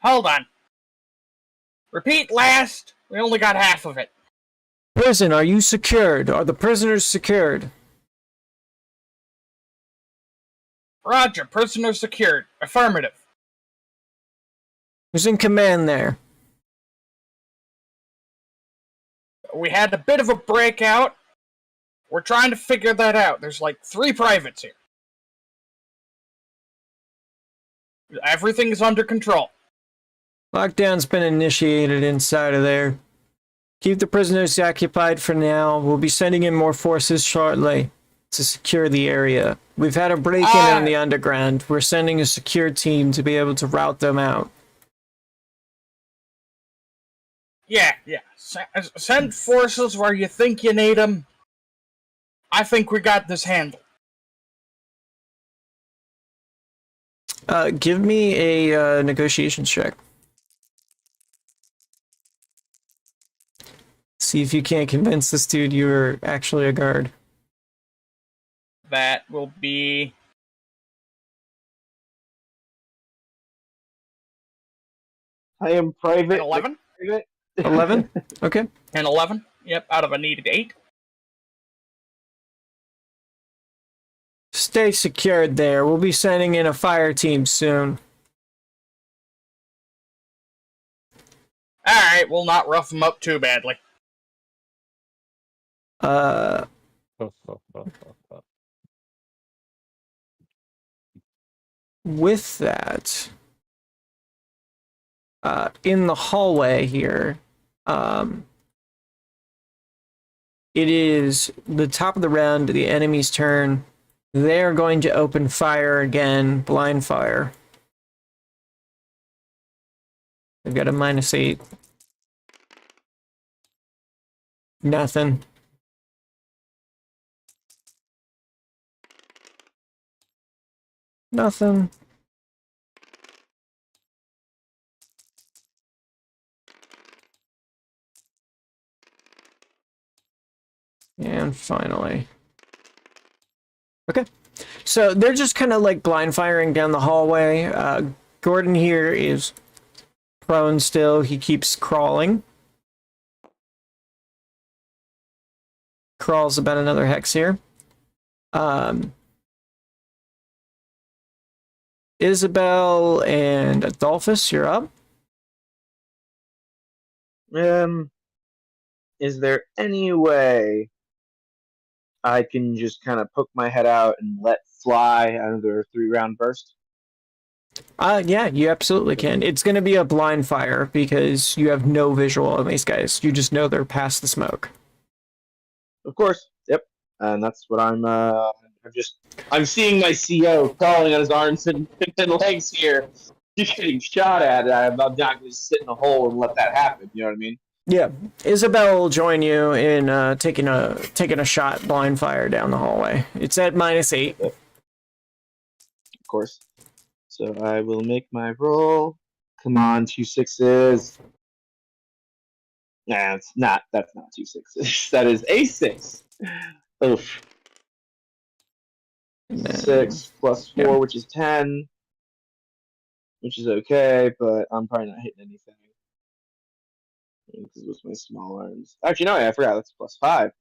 Hold on. Repeat last. We only got half of it. Prison, are you secured? Are the prisoners secured? Roger, prisoner secured. Affirmative. Who's in command there? We had a bit of a breakout. We're trying to figure that out. There's like 3 privates here. Everything's under control. Lockdown's been initiated inside of there. Keep the prisoners occupied for now. We'll be sending in more forces shortly to secure the area. We've had a break-in in the underground. We're sending a secure team to be able to rout them out. Yeah. Send forces where you think you need them. I think we got this handled. Give me a negotiations check. See if you can't convince this dude you're actually a guard. That will be... I am private. 11? 11? Okay. An 11? Yep, out of a needed 8. Stay secured there. We'll be sending in a fire team soon. Alright, we'll not rough them up too badly. With that, in the hallway here, it is the top of the round, the enemy's turn. They're going to open fire again, blind fire. They've got a -8. Nothing. Nothing. And finally. Okay. So they're just kind of like blind firing down the hallway. Gordon here is prone still. He keeps crawling. Crawls about another hex here. Isabel and Adolphus, you're up. Is there any way I can just kind of poke my head out and let fly another 3-round burst? Yeah, you absolutely can. It's going to be a blind fire because you have no visual on these guys. You just know they're past the smoke. Of course. Yep. And that's what I'm seeing my CO crawling on his arms and legs here, just getting shot at. I'm not going to sit in a hole and let that happen. You know what I mean? Yeah, Isabel will join you in taking a shot blind fire down the hallway. It's at -8. Of course. So I will make my roll. Come on, 2 6s. Nah, it's not. That's not 2 6s. That is a 6. Oof. 6 plus 4, yeah. which is 10, which is okay, but I'm probably not hitting anything. Because it was my small arms. Actually, no, I forgot. That's plus 5.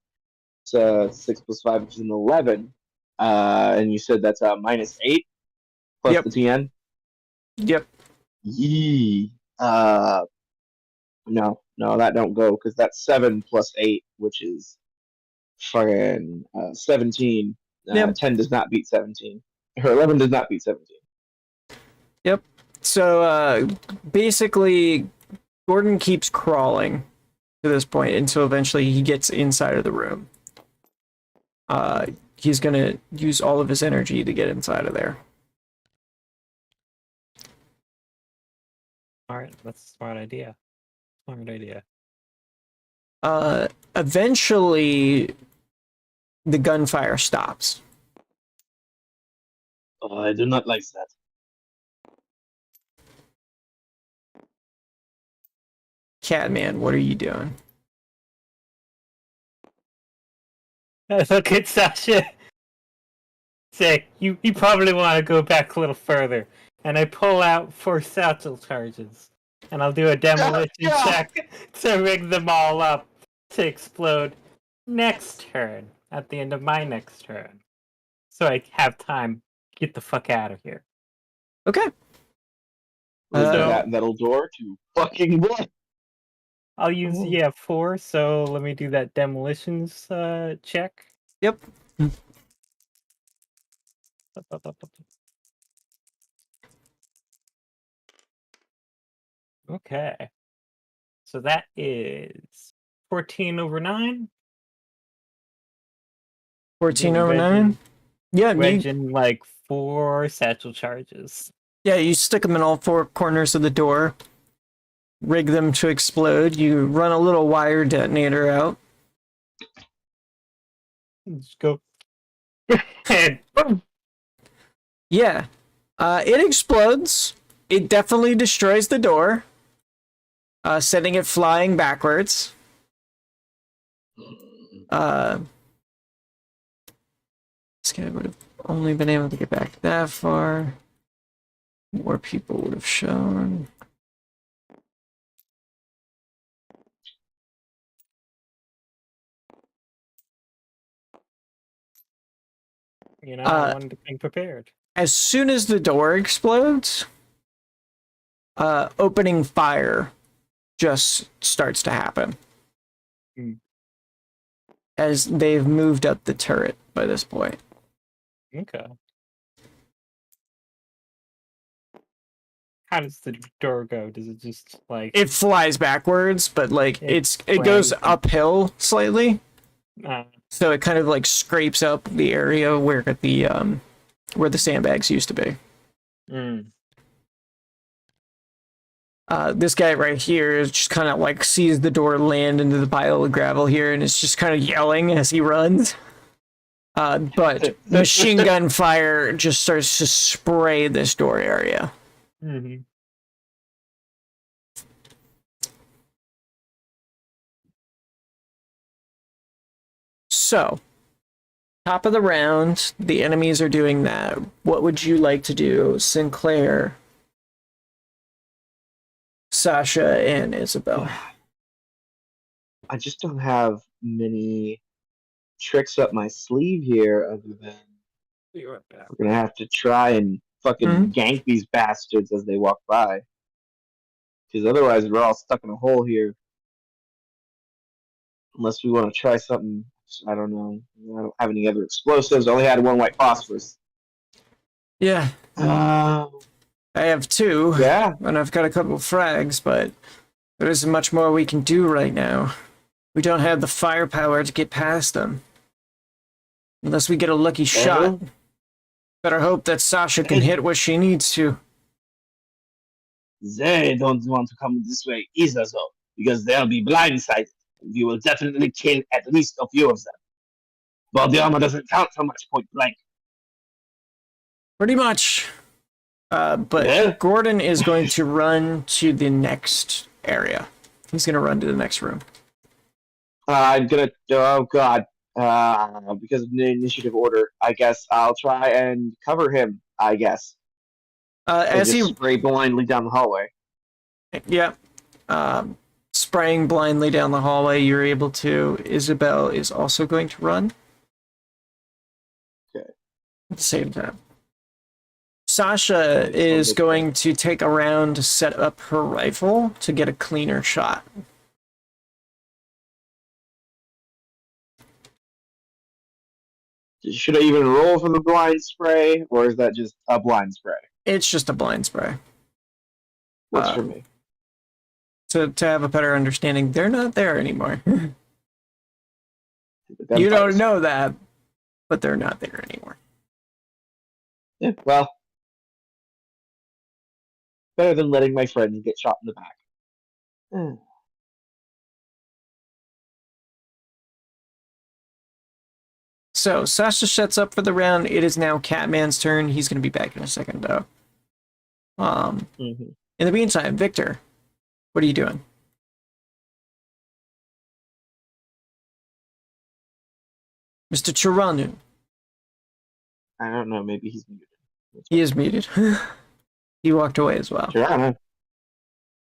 So 6 plus 5, which is an 11. And you said that's -8 plus Yep. the TN? Yep. Yee. No, that don't go, because that's 7 plus 8, which is fucking 17. Yep. 10 does not beat 17. Or 11 does not beat 17. Yep. So basically, Gordon keeps crawling to this point until eventually he gets inside of the room. He's going to use all of his energy to get inside of there. Alright, that's a smart idea. Eventually, the gunfire stops. Oh, I do not like that. Catman, what are you doing? Look at Sasha. Say, you probably want to go back a little further. And I pull out 4 satchel charges. and I'll do a demolition Yeah. check to rig them all up to explode next turn, at the end of my next turn. So I have time to get the fuck out of here. Okay. With So- that metal door to fucking what? I'll use Oh. 4, so let me do that demolitions check. Yep. Okay. So that is 14 over 9. 14 Then over wedge 9. Yeah, Wedge in like 4 satchel charges. you stick them in all 4 corners of the door. Rig them to explode. You run a little wire detonator out. Just go. And boom. Yeah. It explodes. It definitely destroys the door, setting it flying backwards. This guy would have only been able to get back that far. More people would have shown. You know, I wanted to be prepared. As soon as the door explodes, opening fire just starts to happen. Hmm. As they've moved up the turret by this point. Okay. How does the door go? Does it just like It flies backwards, but like It it goes springs. uphill slightly. uh, So it kind of like scrapes up the area where the sandbags used to be. mm, This guy right here is just kind of like sees the door land into the pile of gravel here and is just kind of yelling as he runs. But machine gun fire just starts to spray this door area. mhm. So, top of the round, the enemies are doing that. What would you like to do, Sinclair, Sasha, and Isabel? I just don't have many tricks up my sleeve here other than Be right back. we're gonna have to try and fucking gank these bastards as they walk by. Because otherwise we're all stuck in a hole here. Unless we want to try something, I don't know. I don't have any other explosives. I only had 1 white phosphorus. Yeah, I have 2. Yeah. And I've got a couple of frags, but there isn't much more we can do right now. We don't have the firepower to get past them. Unless we get a lucky shot. Better hope that Sasha can hit what she needs to. They don't want to come this way either, though, because they'll be blindsided. We will definitely kill at least a few of them. Body armor doesn't count so much point blank. Pretty much. But Yeah. Gordon is going to run to the next area. He's going to run to the next room. I'm gonna. Oh god. Because of the initiative order, I guess I'll try and cover him. I guess. As Just he, spray blindly down the hallway. yeah, spraying blindly down the hallway, you're able to. Isabel is also going to run. Okay. At the same time. Sasha is going to take a round to set up her rifle to get a cleaner shot. Should I even roll for the blind spray, or is that just a blind spray? It's just a blind spray. What's for me? To have a better understanding, they're not there anymore. The You don't gunfighters. know that, but they're not there anymore. Yeah, well, better than letting my friends get shot in the back. So Sasha sets up for the round. It is now Catman's turn. He's going to be back in a second, though. Mhm. In the meantime, Victor, what are you doing? Mr. Chiranu. I don't know. Maybe he's muted. He is muted. He walked away as well. Sure, I don't know.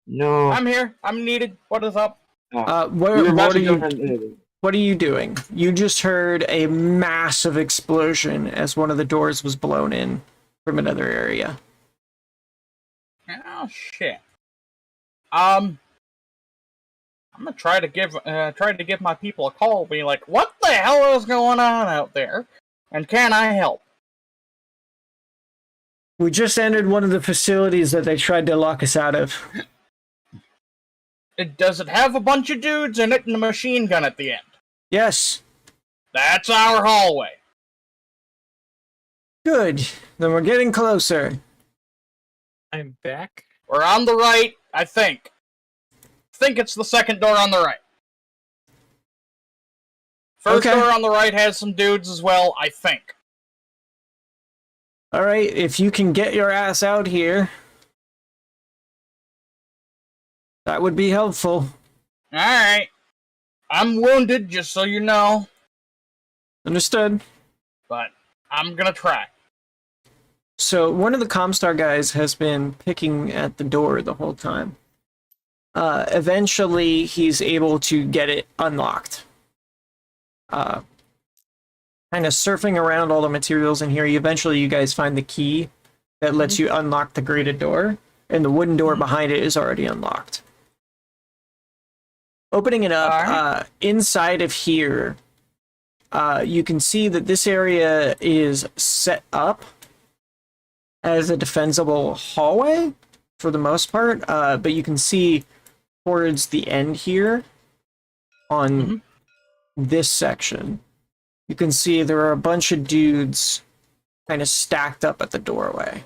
No. I'm here. I'm needed. What is up? What You're about are to go you? ahead. What are you doing? You just heard a massive explosion as one of the doors was blown in from another area. Oh shit. I'm gonna try to give my people a call, be like, what the hell is going on out there? And can I help? We just entered one of the facilities that they tried to lock us out of. Does it have a bunch of dudes in it and a machine gun at the end? Yes. That's our hallway. Good. Then we're getting closer. I'm back. We're on the right, I think. Think it's the second door on the right. First Okay. door on the right has some dudes as well, I think. All right, if you can get your ass out here, that would be helpful. Alright. I'm wounded, just so you know, Understood. but I'm gonna try. So one of the Comstar guys has been picking at the door the whole time. Eventually, he's able to get it unlocked. Kind of surfing around all the materials in here. Eventually, you guys find the key that lets you unlock the grated door, and the wooden door behind it is already unlocked. Opening it up, Alright. inside of here, you can see that this area is set up as a defensible hallway for the most part, but you can see towards the end here on this section, you can see there are a bunch of dudes kind of stacked up at the doorway.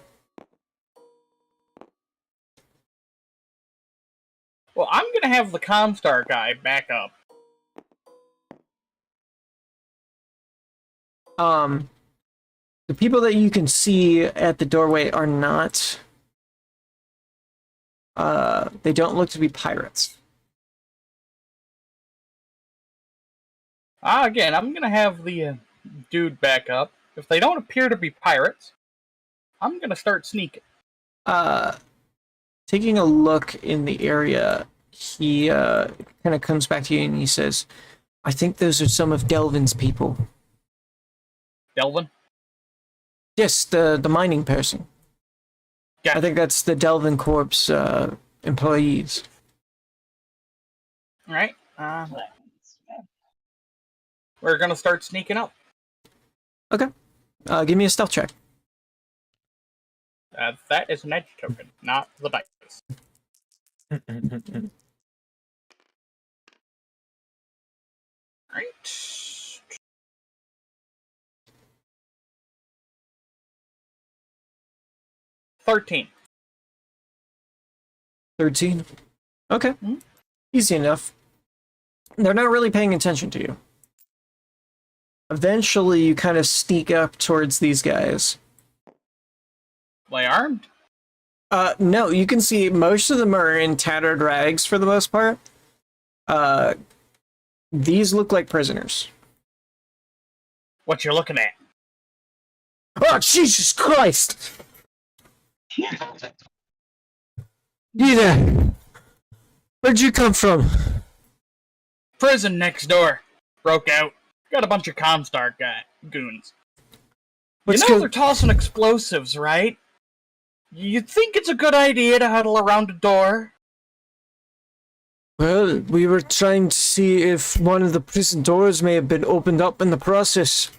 Well, I'm gonna have the Comstar guy back up. The people that you can see at the doorway are not they don't look to be pirates. Again, I'm gonna have the dude back up. If they don't appear to be pirates, I'm gonna start sneaking. Taking a look in the area, he kind of comes back to you and he says, I think those are some of Delvin's people. Delvin? Yes, the mining person. Gotcha. I think that's the Delvin Corp's employees. Alright. We're gonna start sneaking up. Okay. Give me a stealth check. That is an edge token, not the dice. Alright. $13. 13. Okay. Mhm. Easy enough. They're not really paying attention to you. Eventually, you kind of sneak up towards these guys. They armed? No, you can see most of them are in tattered rags for the most part. These look like prisoners. What you looking at? Oh, Jesus Christ! You there? Where'd you come from? Prison next door. Broke out. Got a bunch of Comstar goons. Let's you know go. they're tossing explosives, right? You think it's a good idea to huddle around a door? Well, we were trying to see if one of the prison doors may have been opened up in the process.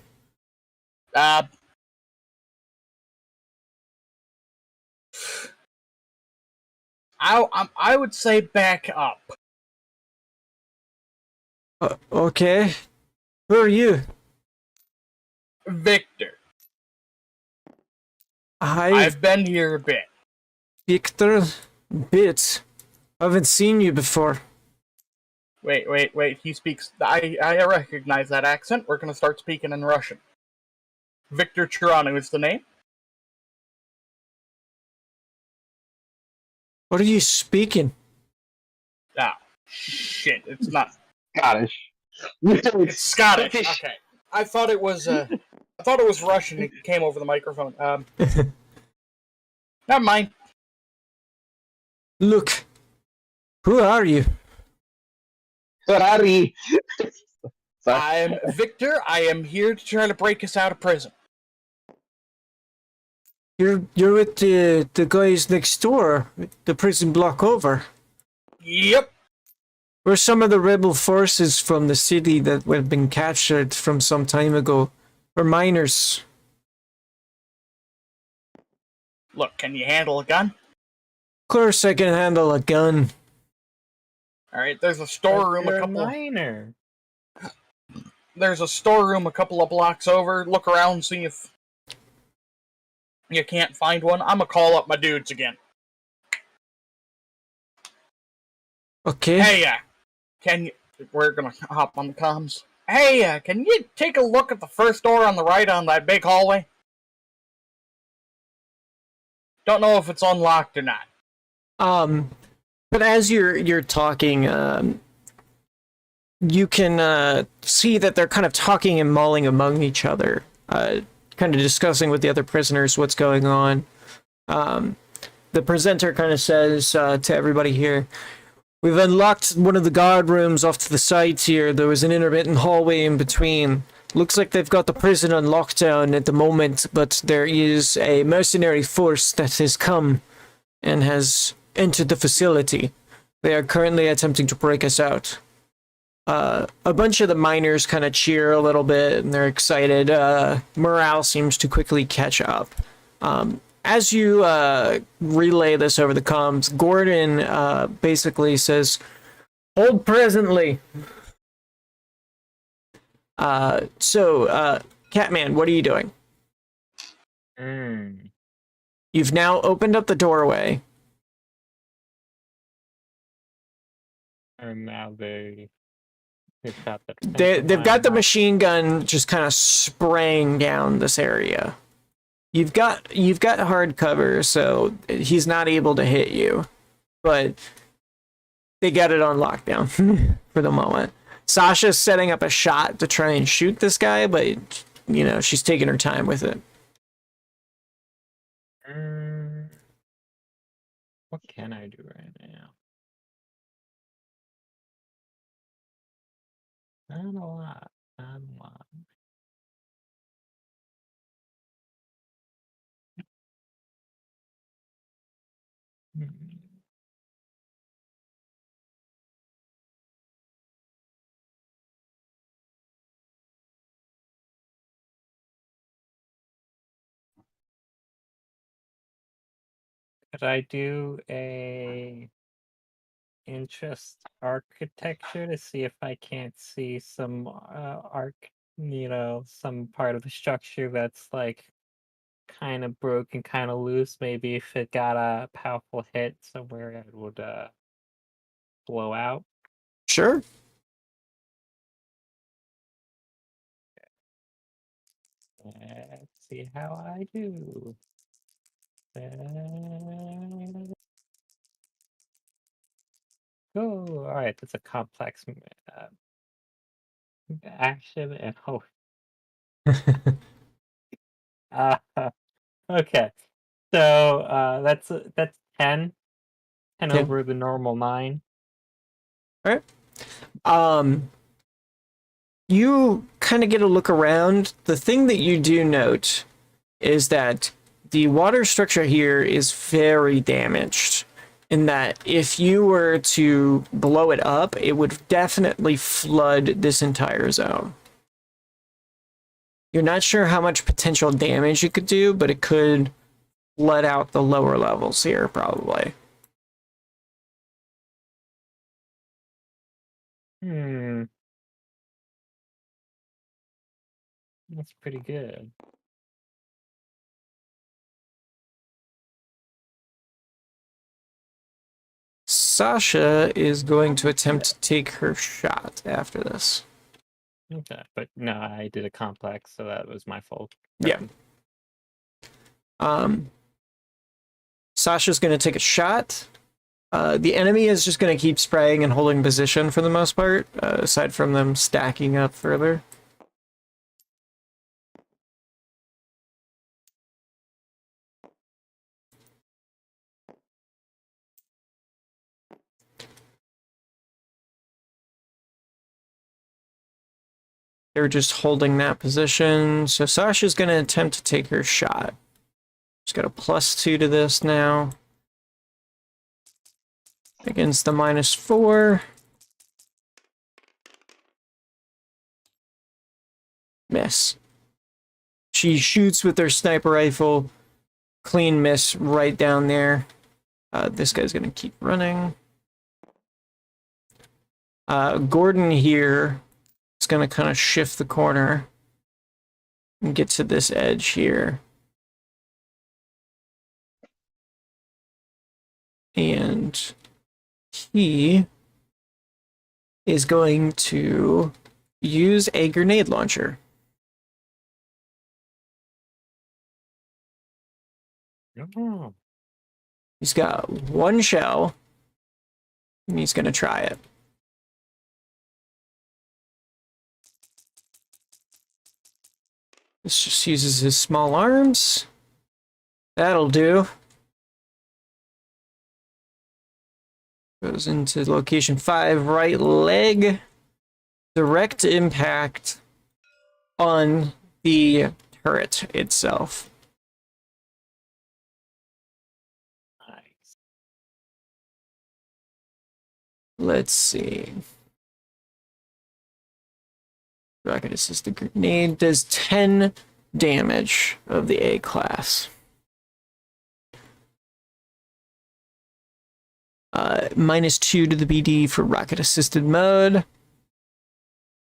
I would say back up. Okay. Who are you? Victor. Hi, I've been here a bit. Victor. Bit. I haven't seen you before. Wait. He speaks. I recognize that accent. We're gonna start speaking in Russian. Victor Chirano is the name. What are you speaking? Ah, shit. It's not. Scottish. It's Scottish. Okay. I thought it was Russian. It came over the microphone. Never mind. Look, Who are you? Ferrari. Sorry. I'm Victor. I am here to try to break us out of prison. You're with the guys next door, the prison block over. Yep. We're some of the rebel forces from the city that have been captured from some time ago. We're miners. Look, can you handle a gun? Of course I can handle a gun. All right. There's a storeroom You're a a couple. miner. There's a storeroom a couple of blocks over. Look around, see if you can't find one. I'm gonna call up my dudes again. Okay. Hey, can you? We're gonna hop on the comms. Hey, can you take a look at the first door on the right on that big hallway? Don't know if it's unlocked or not. But as you're talking, you can see that they're kind of talking and mulling among each other, kind of discussing with the other prisoners what's going on. The presenter kind of says to everybody here, "We've unlocked one of the guard rooms off to the sides here. There was an intermittent hallway in between. Looks like they've got the prison on lockdown at the moment, but there is a mercenary force that has come and has entered the facility. They are currently attempting to break us out." A bunch of the miners kind of cheer a little bit and they're excited. Morale seems to quickly catch up. As you relay this over the comms, Gordon basically says, "Hold presently." So, Catman, what are you doing? You've now opened up the doorway. And now they've got the They've got the machine gun just kind of spraying down this area. You've got hard cover, so he's not able to hit you, but they got it on lockdown for the moment. Sasha's setting up a shot to try and shoot this guy, but she's taking her time with it. What can I do right now? Not a lot. Not a lot. Could I do a interest architecture to see if I can't see some some part of the structure that's like kind of broken, kind of loose? Maybe if it got a powerful hit somewhere, it would blow out. Sure. Let's see how I do. Oh, all right. That's a complex action, and uh, okay. So that's 10 10. over the normal 9. All right. You kind of get a look around. The thing that you do note is that the water structure here is very damaged, in that if you were to blow it up, it would definitely flood this entire zone. You're not sure how much potential damage it could do, but it could flood out the lower levels here, probably. That's pretty good. Sasha is going to attempt to take her shot after this. Okay, but no, I did a complex, so that was my fault. Yeah. Sasha's going to take a shot. The enemy is just going to keep spraying and holding position for the most part, aside from them stacking up further. They're just holding that position. So Sasha's going to attempt to take her shot. She's got a +2 to this now. Against the -4. Miss. She shoots with her sniper rifle. Clean miss right down there. This guy's going to keep running. Gordon here is going to kind of shift the corner and get to this edge here. And he is going to use a grenade launcher. Oh. He's got one shell, and he's going to try it. This just uses his small arms. That'll do. Goes into location 5, right leg. Direct impact on the turret itself. Nice. Let's see. Rocket assisted grenade does 10 damage of the A class. -2 to the BD for rocket assisted mode.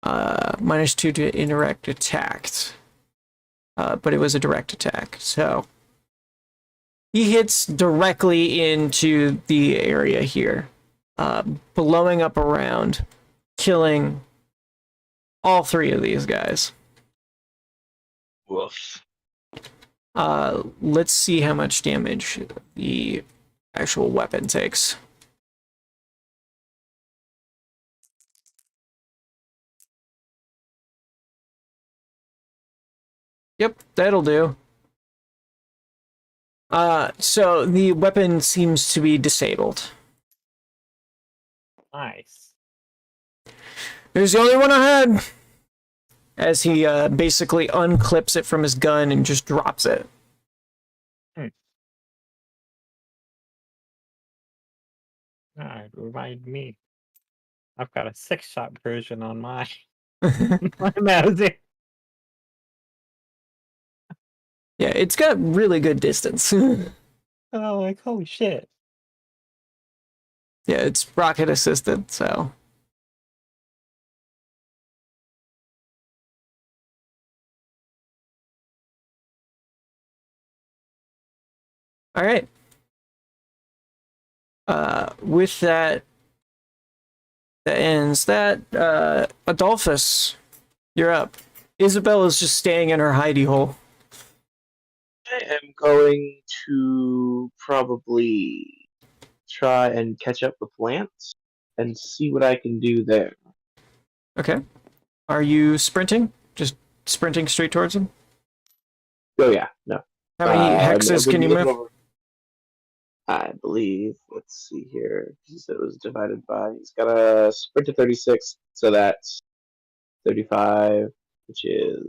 -2 to indirect attacked. But it was a direct attack, so he hits directly into the area here, blowing up around, killing all 3 of these guys. Woof. Let's see how much damage the actual weapon takes. Yep, that'll do. So the weapon seems to be disabled. Nice. There's the only one I had! As he basically unclips it from his gun and just drops it. It reminded me. I've got a 6-shot version on my my Mauser. Yeah, it's got really good distance. Oh, like holy shit! Yeah, it's rocket assisted, so. All right. With that, that ends that. Adolphus, you're up. Isabella's just staying in her hidey hole. I am going to probably try and catch up with Lance and see what I can do there. Okay. Are you sprinting? Just sprinting straight towards him? Oh yeah, no. How many hexes can you move? I believe, let's see here, because it was divided by, he's got a sprint of 36, so that's 35, which is,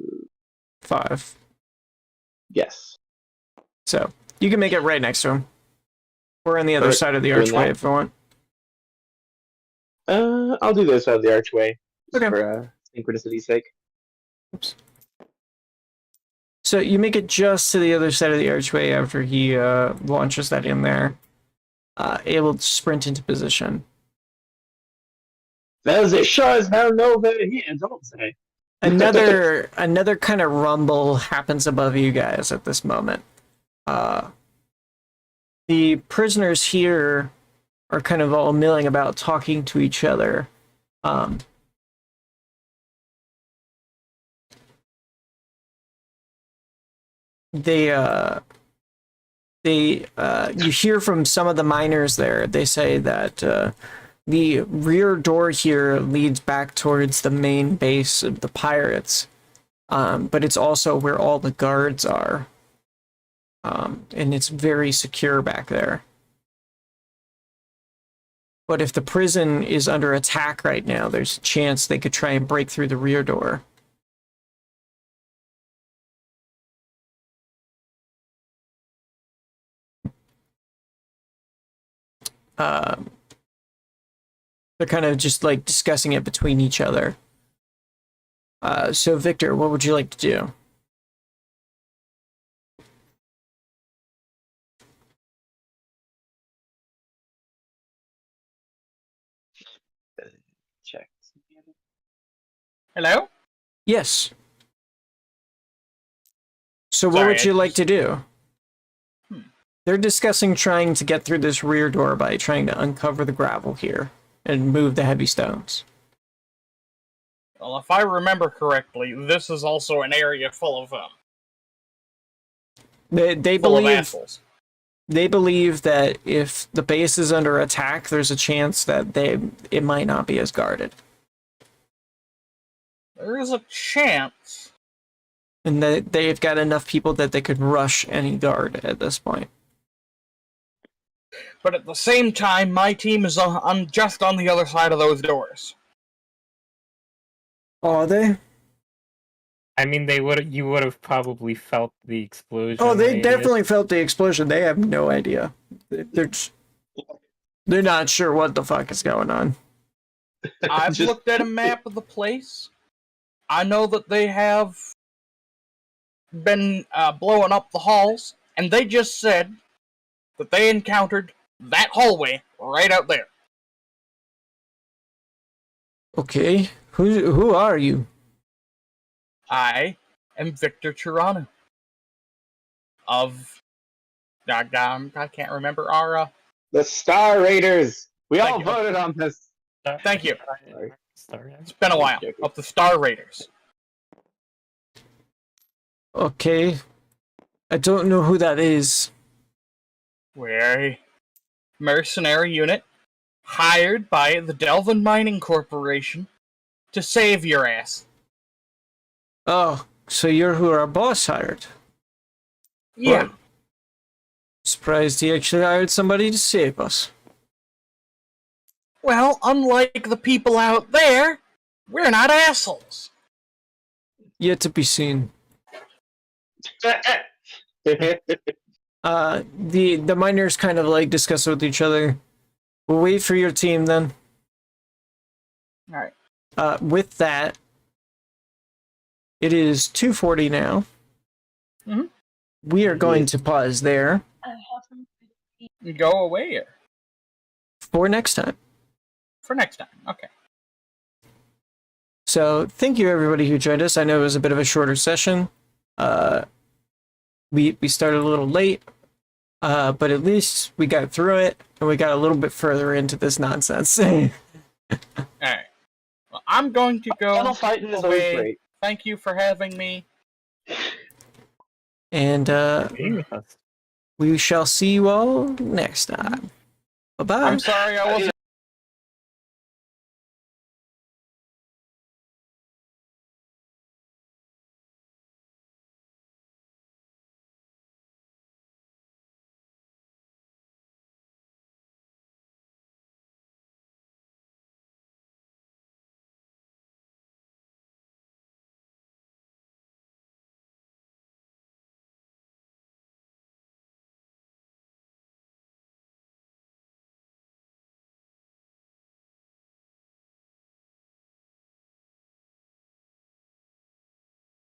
5. yes. So, you can make it right next to him. Or on the other Alright, side of the doing archway that. if you want. I'll do this out of the archway, just Okay. for synchronicity's sake. Oops. So you make it just to the other side of the archway after he launches that in there. Able to sprint into position. That was a sure as hell no over here, don't say. Another kind of rumble happens above you guys at this moment. The prisoners here are kind of all milling about, talking to each other. You hear from some of the miners there. They say that the rear door here leads back towards the main base of the pirates, but it's also where all the guards are, and it's very secure back there. But if the prison is under attack right now, there's a chance they could try and break through the rear door. they're kind of just like discussing it between each other. So Victor, what would you like to do? Check. Hello? Yes. So what Sorry, would I you like just- to do? Hmm. They're discussing trying to get through this rear door by trying to uncover the gravel here and move the heavy stones. Well, if I remember correctly, this is also an area full of They full of believe assholes. they believe that if the base is under attack, there's a chance that it might not be as guarded, There is a chance. and that they've got enough people that they could rush any guard at this point. But at the same time, my team is just on the other side of those doors. Are they? I mean, you would have probably felt the explosion. Oh, they radius. definitely felt the explosion. They have no idea. They're not sure what the fuck is going on. I've Just- looked at a map of the place. I know that they have been blowing up the halls, and they just said that they encountered that hallway right out there. Okay, who are you? I am Victor Tirano of I can't remember our The Star Raiders. We Thank all you. voted on this. Thank you. Sorry. It's been a while. Of the Star Raiders. Okay, I don't know who that is. We're a mercenary unit hired by the Delvin Mining Corporation to save your ass. Oh, so you're who our boss hired. Yeah. Well, surprised he actually hired somebody to save us. Well, unlike the people out there, we're not assholes. Yet to be seen. The miners kind of like discuss with each other. We'll wait for your team then. Alright. With that, it is 2:40 now. Mhm. We are going to pause there Go away here for next time. for next time. Okay. So thank you everybody who joined us. I know it was a bit of a shorter session. We started a little late, but at least we got through it and we got a little bit further into this nonsense. Alright. Well, I'm going to Tunnel go fighting is always away. great. Thank you for having me. And Being with us. we shall see you all next time. Bye bye. I'm sorry I wasn't